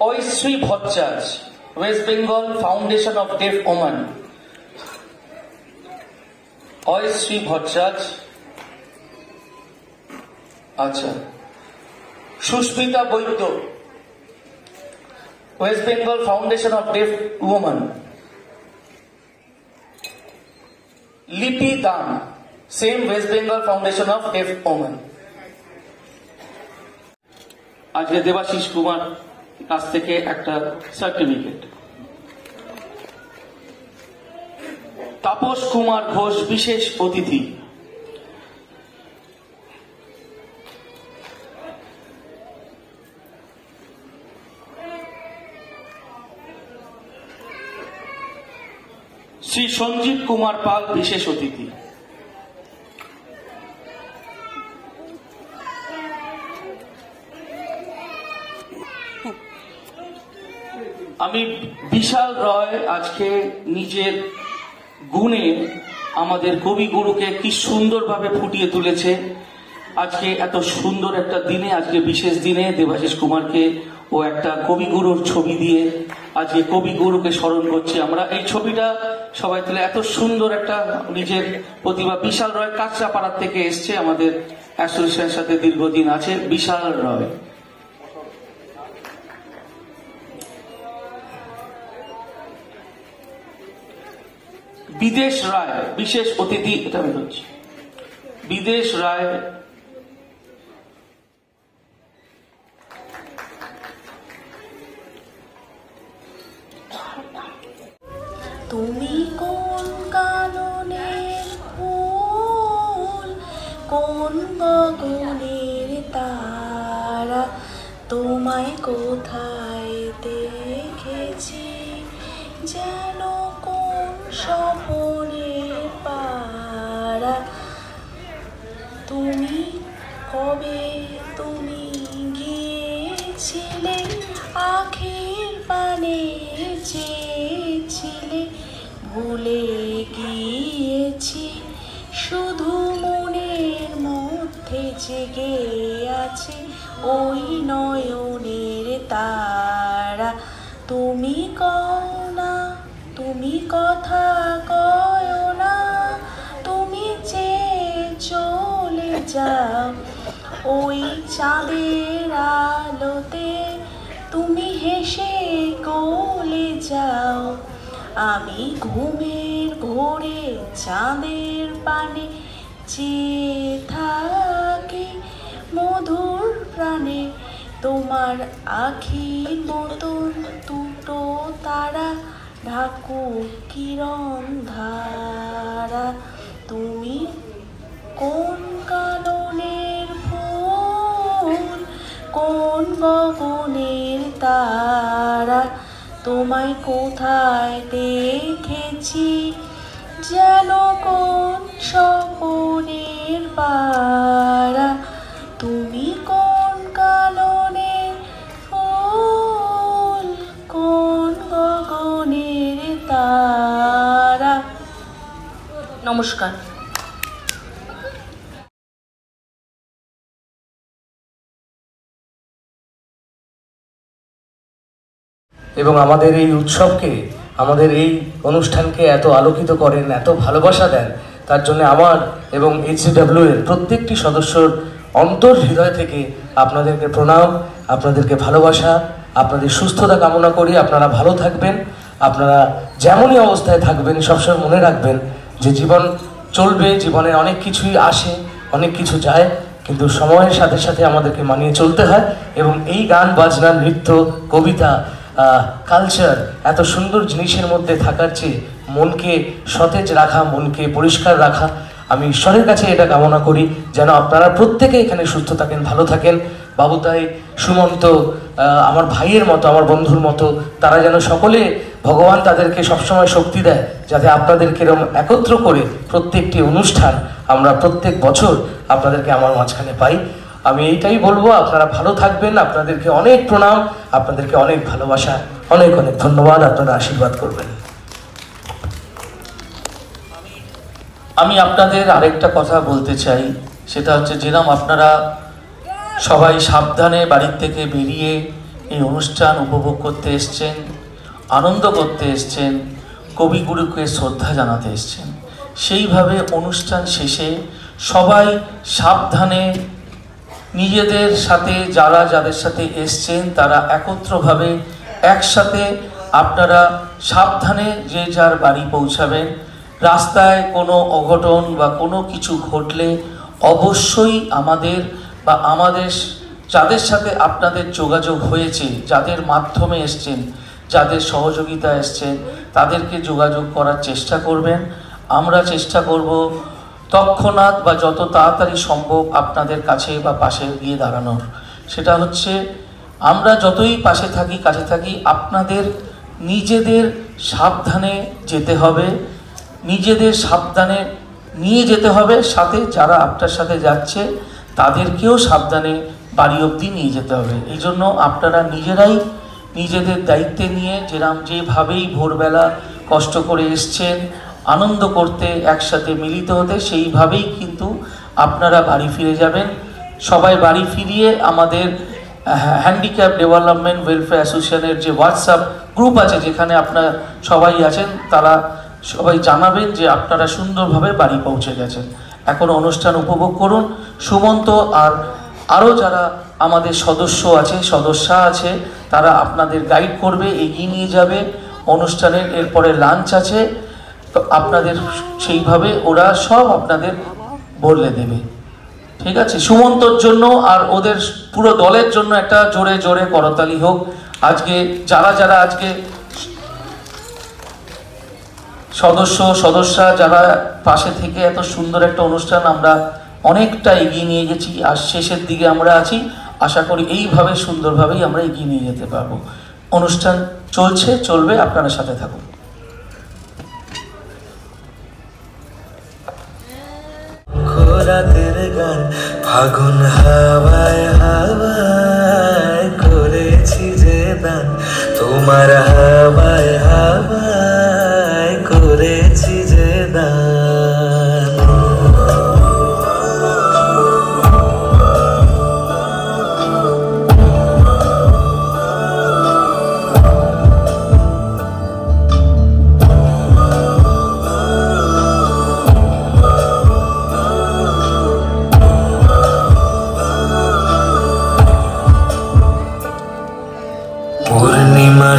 Aishri Bhattacharya, West Bengal foundation of deaf woman. Aishri Bhattacharya, আচ্ছা। Susmita Baidya, West Bengal foundation of deaf woman. Lipi Dan, same West Bengal foundation of deaf woman. আজকে দেবাশিস কুমার কাছ থেকে একটা সার্টিফিকেট। তাপস কুমার ঘোষ, বিশেষ অতিথি। শ্রী সঞ্জীব কুমার পাল, বিশেষ অতিথি। আমি বিশাল রয় আজকে নিজের গুণে আমাদের কবিগুরুকে কি সুন্দরভাবে ফুটিয়ে তুলেছে। আজকে এত সুন্দর একটা দিনে, আজকে বিশেষ দিনে দেবাশিস কুমারকে ও একটা কবিগুরুর ছবি দিয়ে আজকে কবিগুরুকে স্মরণ করছি আমরা। এই ছবিটা সবাই তুলে এত সুন্দর একটা নিজের প্রতিভা। বিশাল রয় কাঁচরাপাড়ার থেকে এসছে, আমাদের অ্যাসোসিয়েশনের সাথে দীর্ঘদিন আছে। বিশাল রয়। বিদেশ রায়, বিশেষ অতিথি। এটা আমি বলছি বিদেশ রায়। তুমি কোন কাননের ফুল, কোন গগনের তারা, তোমায় কোথায় দেখেছি যেন কোন স্বপনের পাড়া। তুমি কবে তুমি গিয়েছিলে আখের পানে চেয়েছিলে, ভুলে গিয়েছি শুধু মনের মধ্যে জেগে আছে ওই নয়নের তারা। তুমি কও না, তুমি কথা কয় না, তুমি যে চলে যাও ওই চাঁদের আলোতে তুমি হেসে গলে যাও। আমি ঘুমের ঘোরে চাঁদের পানে চেয়ে থাকি মধুর প্রাণে। তোমার আখির মতন দুটো তারা ঢাকুক কিরণ ধারা। তুমি কোন কাননের ফুল, কোন গগনের তারা। তোমায় কোথায় দেখেছি যেন কোন স্বপনের পারা। তুমি কোন কাননের ফুল, কোন গগনের তারা। নমস্কার। এবং আমাদের এই উৎসবকে, আমাদের এই অনুষ্ঠানকে এত আলোকিত করেন, এত ভালোবাসা দেন, তার জন্য আমার এবং HCW এর প্রত্যেকটি সদস্যর অন্তর হৃদয় থেকে আপনাদেরকে প্রণাম, আপনাদেরকে ভালোবাসা, আপনাদের সুস্থতা কামনা করি। আপনারা ভালো থাকবেন, আপনারা যেমনই অবস্থায় থাকবেন সবসময় মনে রাখবেন যে জীবন চলবে, জীবনে অনেক কিছুই আসে, অনেক কিছু যায়, কিন্তু সময়ের সাথে সাথে আমাদেরকে মানিয়ে চলতে হয়। এবং এই গান বাজনা, নৃত্য, কবিতা, কালচার এত সুন্দর জিনিসের মধ্যে থাকার চেয়ে মনকে সতেজ রাখা, মনকে পরিষ্কার রাখা, আমি ঈশ্বরের কাছে এটা কামনা করি যেন আপনারা প্রত্যেকে এখানে সুস্থ থাকেন, ভালো থাকেন। বাবুতাই, সুমন্ত আমার ভাইয়ের মতো, আমার বন্ধুর মতো, তারা যেন সকলে, ভগবান তাদেরকে সবসময় শক্তি দেয় যাতে আপনাদেরকে এরকম একত্র করে প্রত্যেকটি অনুষ্ঠান আমরা প্রত্যেক বছর আপনাদেরকে আমার মাঝখানে পাই। আমি এইটাই বলবো, আপনারা ভালো থাকবেন, আপনাদেরকে অনেক প্রণাম, আপনাদেরকে অনেক ভালোবাসা, অনেক অনেক ধন্যবাদ, আপনারা আশীর্বাদ করবেন। আমি আপনাদের আরেকটা কথা বলতে চাই, সেটা হচ্ছে যেরকম আপনারা সবাই সাবধানে বাড়ির থেকে বেরিয়ে এই অনুষ্ঠান উপভোগ করতে এসছেন, আনন্দ করতে এসছেন, কবিগুরুকে শ্রদ্ধা জানাতে এসছেন, সেইভাবে অনুষ্ঠান শেষে সবাই সাবধানে নিজেদের সাথে যাদের সাথে এসছেন তারা একত্রভাবে একসাথে আপনারা সাবধানে যে যার বাড়ি পৌঁছাবেন। রাস্তায় কোনো অঘটন বা কোনো কিছু ঘটলে অবশ্যই আমাদের যাদের সাথে আপনাদের যোগাযোগ হয়েছে, যাদের মাধ্যমে এসছেন, যাদের সহযোগিতা এসছেন, তাদেরকে যোগাযোগ করার চেষ্টা করবেন। আমরা চেষ্টা করব তৎক্ষণাৎ বা যত তাড়াতাড়ি সম্ভব আপনাদের কাছে বা পাশে গিয়ে দাঁড়ানোর। সেটা হচ্ছে আমরা যতই পাশে থাকি, কাছে থাকি, আপনাদের নিজেদের সাবধানে যেতে হবে, নিজেদের সাবধানে নিয়ে যেতে হবে, সাথে যারা আপনার সাথে যাচ্ছে তাদেরকেও সাবধানে বাড়ি অবধি নিয়ে যেতে হবে। এই জন্য আপনারা নিজেরাই নিজেদের দায়িত্বে নিয়ে যেভাবেই ভোরবেলা কষ্ট করে এসছেন আনন্দ করতে, একসাথে মিলিত হতে, সেইভাবেই কিন্তু আপনারা বাড়ি ফিরে যাবেন। সবাই বাড়ি ফিরিয়ে আমাদের হ্যান্ডিক্যাপ ডেভেলপমেন্ট ওয়েলফেয়ার অ্যাসোসিয়েশনের যে হোয়াটসঅ্যাপ গ্রুপ আছে, যেখানে আপনারা সবাই আছেন, তারা সবাই জানাবেন যে আপনারা সুন্দরভাবে বাড়ি পৌঁছে গেছেন। এখন অনুষ্ঠান উপভোগ করুন। সুমন্ত আর আরও যারা আমাদের সদস্যা আছে তারা আপনাদের গাইড করবে, এগিয়ে নিয়ে যাবে অনুষ্ঠানের। এরপরে লাঞ্চ আছে, তো আপনাদের সেইভাবে ওরা সব আপনাদের বলে দেবে। ঠিক আছে? সুমন্তর জন্য আর ওদের পুরো দলের জন্য একটা জোরে জোরে করতালি হোক। আজকে যারা আজকে সদস্যা যারা পাশে থেকে এত সুন্দর একটা অনুষ্ঠান আমরা অনেকটা এগিয়ে নিয়ে গেছি, আর শেষের দিকে আমরা আছি। আশা করি এইভাবে সুন্দরভাবেই আমরা এগিয়ে নিয়ে যেতে পারবো। অনুষ্ঠান চলবে, আপনারা সাথে থাকুন। রাতের গান ফাগুন হাওয়ায় হাওয়ায় করেছি যে দান, তোমার হাওয়ায় হাওয়ায় করেছি যে দান।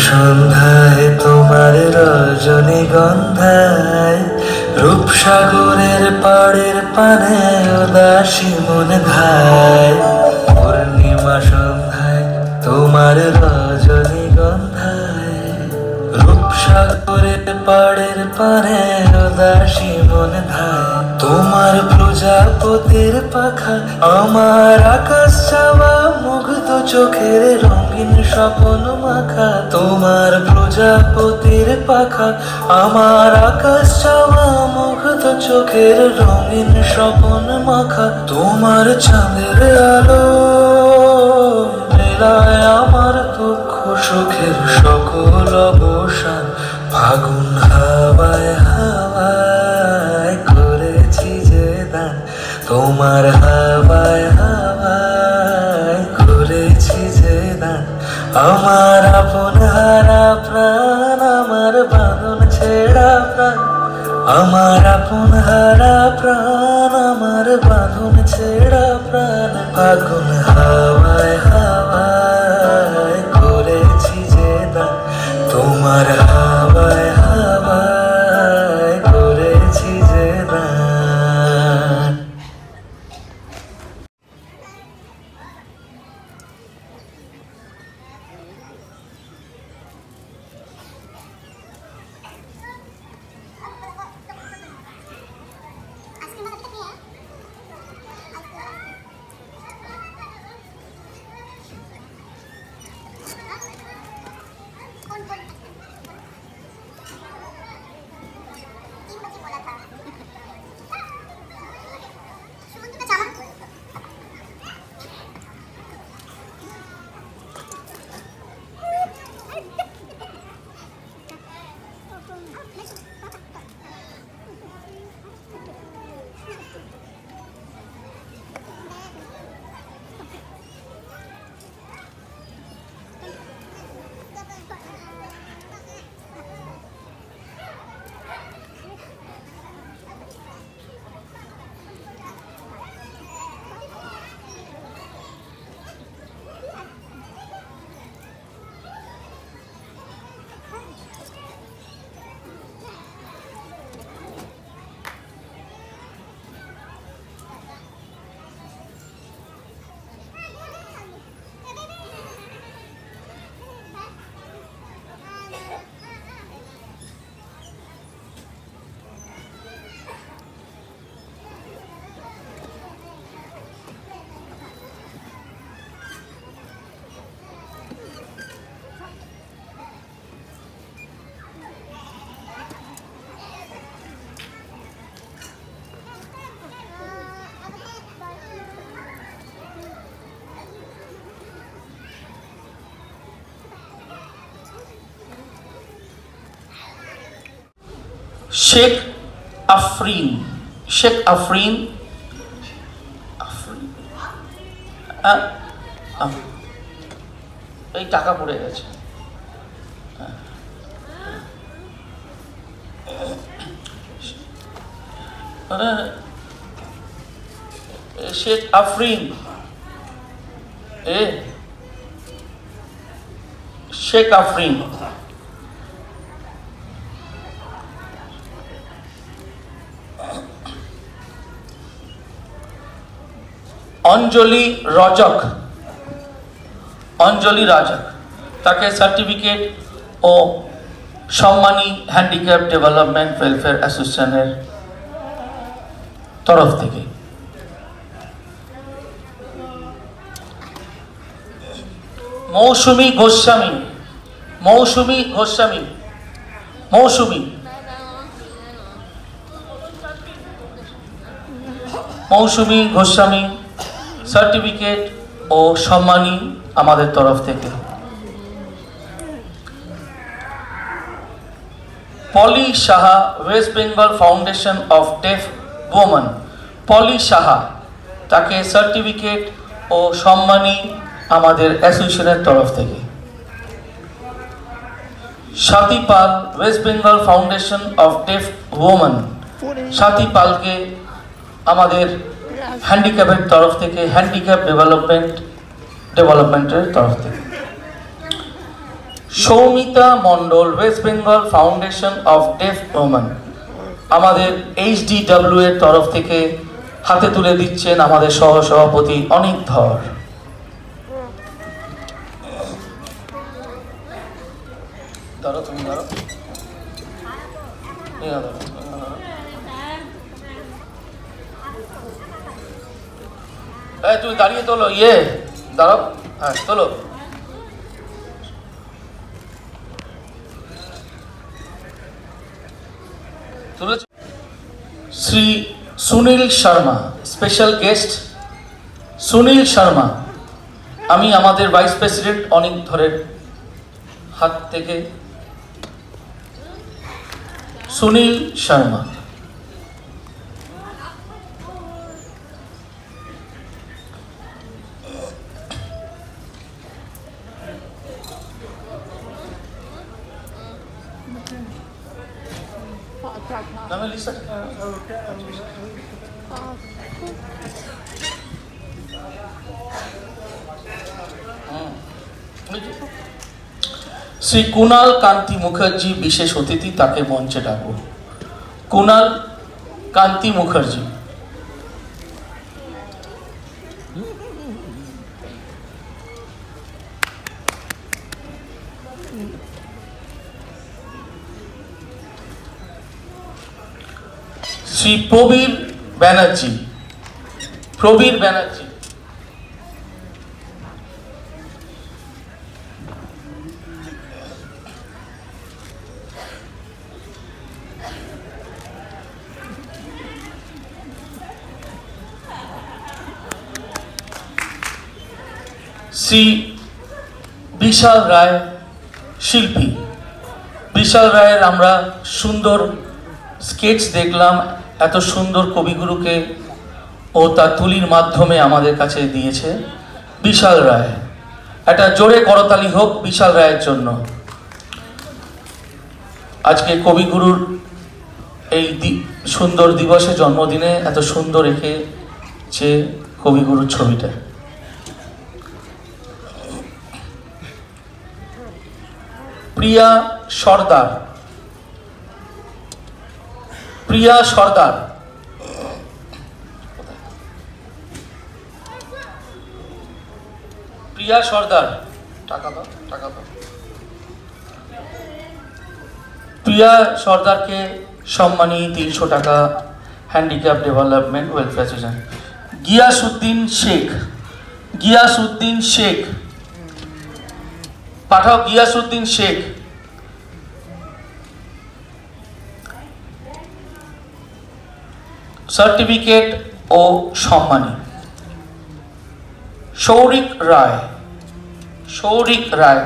সন্ধ্যায় তোমার রজনীগন্ধায় রূপসাগরের পাড়ের পানে উদাসী মনে ধায় পূর্ণিমা সন্ধ্যায় তোমার রজনীগন্ধায় রূপসাগরের পাড়ের পানে উদাসী মনে ধায় তোমার প্রজাপতির পাখা আমার আকাশ চাওয়া মুগ্ধ চোখের রঙিন স্বপ্ন মাখা তোমার প্রজাপতির পাখা আমার আকাশ চাওয়া মুগ্ধ চোখের রঙিন স্বপ্ন মাখা তোমার চাঁদের আলো মেলায় আমার দুঃখ সুখের সকল অবসান ফাগুন হাওয়ায় হাওয়ায় করেছি যে দান তোমার হাওয়ায় হাওয়ায় করেছি যে দান আমার আপন হারা প্রাণ আমার বাঁধন ছেড়া প্রাণ আমার আপন হারা প্রাণ আমার বাঁধন ছেড়া প্রাণ ফাগুন হাওয়ায় হাওয়ায় করেছি যে দান তোমার হাওয়ায় হাওয়ায় করেছি যে দান। শেখ আফরিন শেখ আফরিন এই টাকা পড়ে গেছে। শেখ আফরিন শেখ আফরিন অঞ্জলি রজক তাকে সার্টিফিকেট ও সম্মানী হ্যান্ডিক্যাপ ডেভেলপমেন্ট ওয়েলফেয়ার অ্যাসোসিয়েশনের তরফ থেকে। মৌসুমী গোস্বামী সার্টিফিকেট ও সম্মানী আমাদের তরফ থেকে। Poli Saha West Bengal foundation of deaf women Poli Saha তাকে সার্টিফিকেট ও সম্মানী আমাদের অ্যাসোসিয়েশনের তরফ থেকে। Swati Pal West Bengal foundation of deaf women Swati পালকে আমাদের হ্যান্ডিক্যাপের তরফ থেকে হ্যান্ডিক্যাপ ডেভেলপমেন্টের তরফ থেকে। Soumita Mondal, West Bengal foundation of deaf women, আমাদের HDW এর তরফ থেকে হাতে তুলে দিচ্ছেন আমাদের সহসভাপতি অনিক ধর। তুমি ধরো, তুমি দাঁড়িয়ে তোলো, দাঁড়াও, হ্যাঁ তোলো। Shri Sunil Sharma, special guest Sunil Sharma. আমি আমাদের ভাইস প্রেসিডেন্ট অনিক ধরের হাত থেকে সুনীল শর্মা। শ্রী কুণাল কান্তি মুখার্জি বিশেষ অতিথি, তাকে মঞ্চে ডাকবো। কুণাল কান্তি মুখার্জি। শ্রী প্রবীর ব্যানার্জি, প্রবীর ব্যানার্জি। শ্রী বিশাল রায়, শিল্পী। বিশাল রায়ের আমরা সুন্দর স্কেচ দেখলাম, এত সুন্দর কবিগুরুকে ও তার তুলির মাধ্যমে আমাদের কাছে দিয়েছে বিশাল রায়। একটা জোরে করতালি হোক বিশাল রায়ের জন্য। আজকে কবিগুরুর এই সুন্দর দিবসে, জন্মদিনে এত সুন্দর এঁকেছে কবিগুরুর ছবিটা। প্রিয়া সর্দার, প্রিয়া সর্দার। প্রিয়া সর্দার, টাকা দাও, টাকা দাও। প্রিয়া সর্দারকে সম্মানী 300 টাকা handicap development welfare association. Giasuddin Sheikh, Giasuddin Sheikh পাঠাও, গিয়াসউদ্দিন শেখ। সার্টিফিকেট ও সম্মানী। সৌরিক রায়, সৌরিক রায়।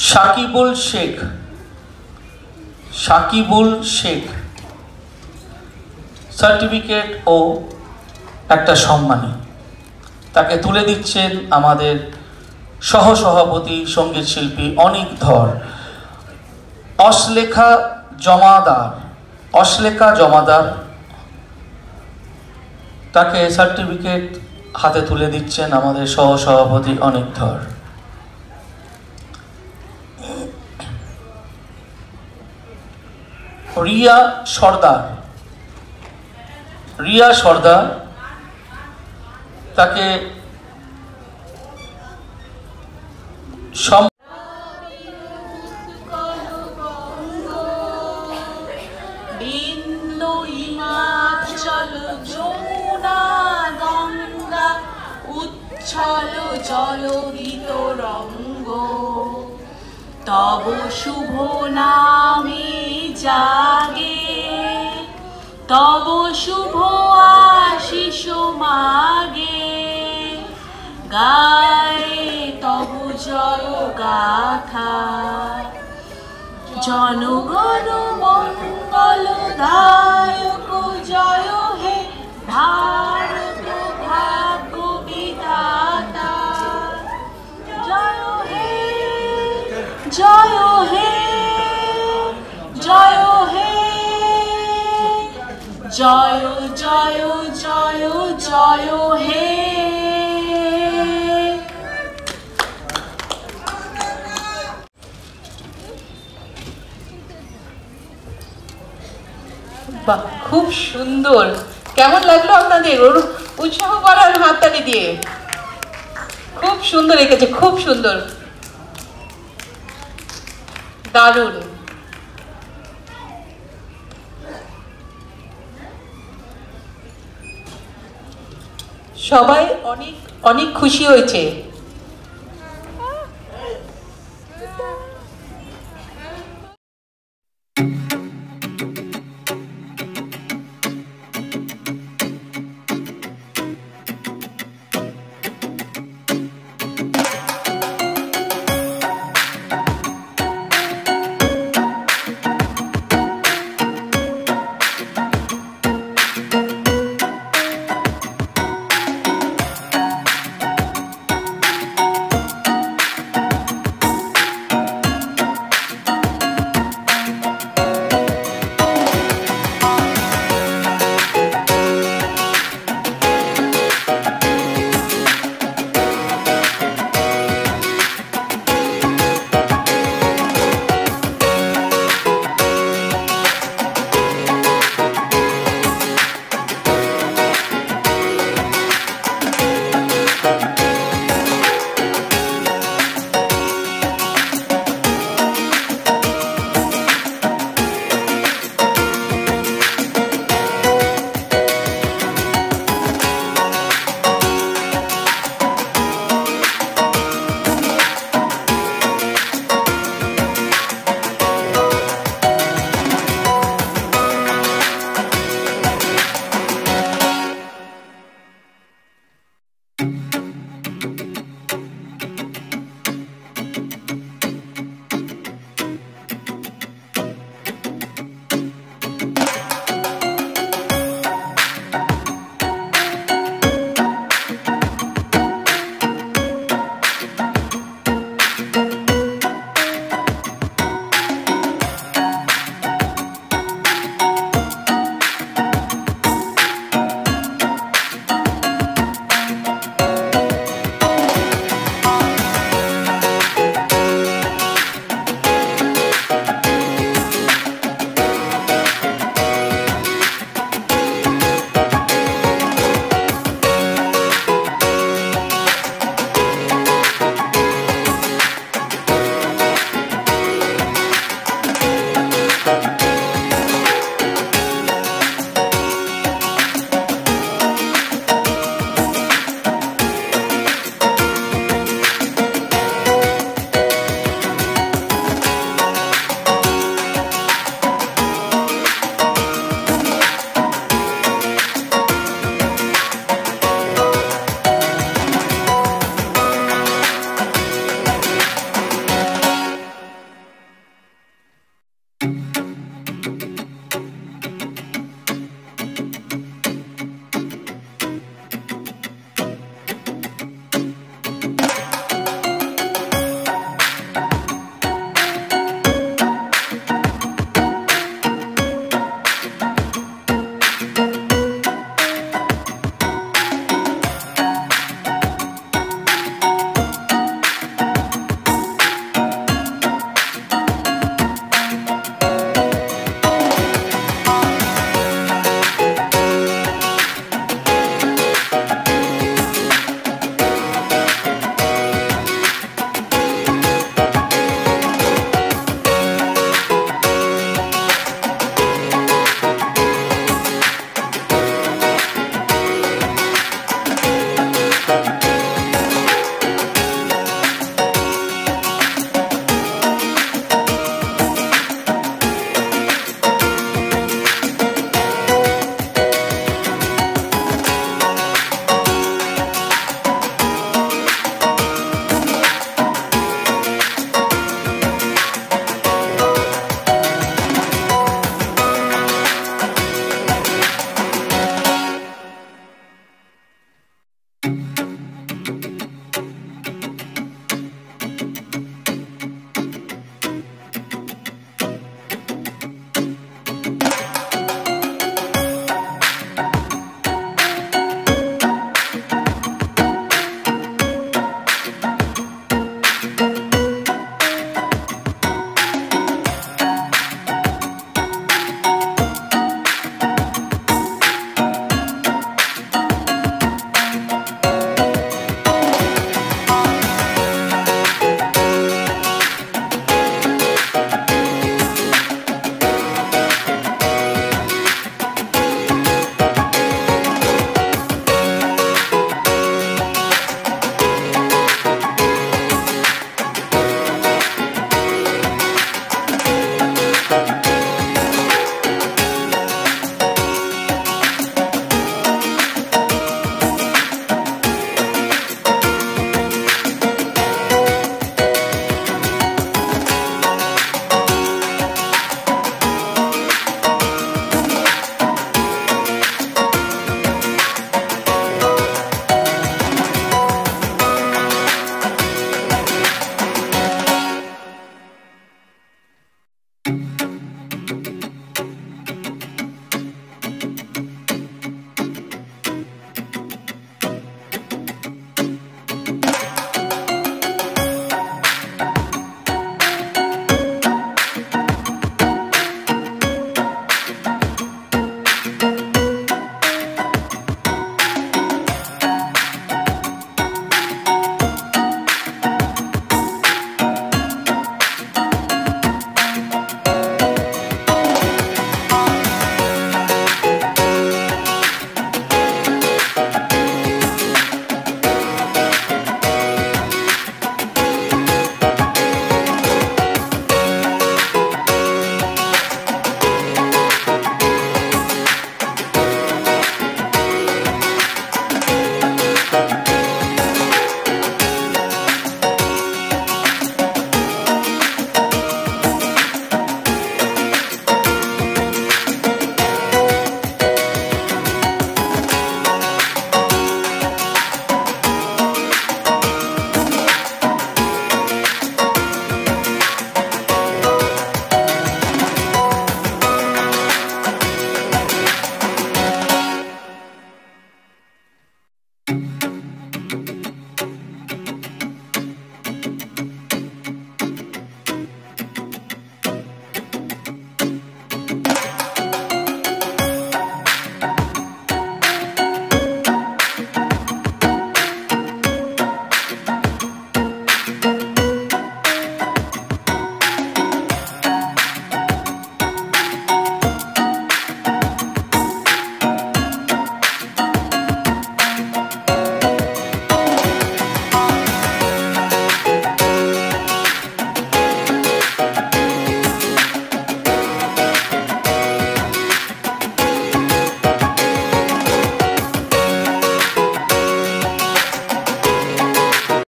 সাকিবুল শেখ, সাকিবুল শেখ। সার্টিফিকেট ও একটা সম্মানী, তাকে তুলে দিচ্ছেন আমাদের সহসভাপতি সঙ্গীত শিল্পী অনিক ধর। অশ্লেখা জমাদার, অশ্লেখা জমাদার, তাকে সার্টিফিকেট হাতে তুলে দিচ্ছেন আমাদের সহসভাপতি অনিক ধর। রিয়া সর্দার, রিয়া সর্দার, তাকে বিন্দু হিমাচল যমুনা গঙ্গা উচ্ছল জলধিত রঙ্গ, তব শুভ নামে জাগে, তব শুভ আশিস মাগে, গায়ে তব জয় গাথা। জনগণ মঙ্গল দায়ক জয় হে ভারত ভাগ্য বিধাতা, জয় হে, জয় হে, জয় হে, জয় জয় জয় জয় হে। বাহ, খুব সুন্দর। কেমন লাগলো আপনাদের? ওর উৎসাহ করার হাততালি দিয়ে। খুব সুন্দর এঁকেছে, খুব সুন্দর, দারুণ। সবাই অনেক অনেক খুশি হয়েছে।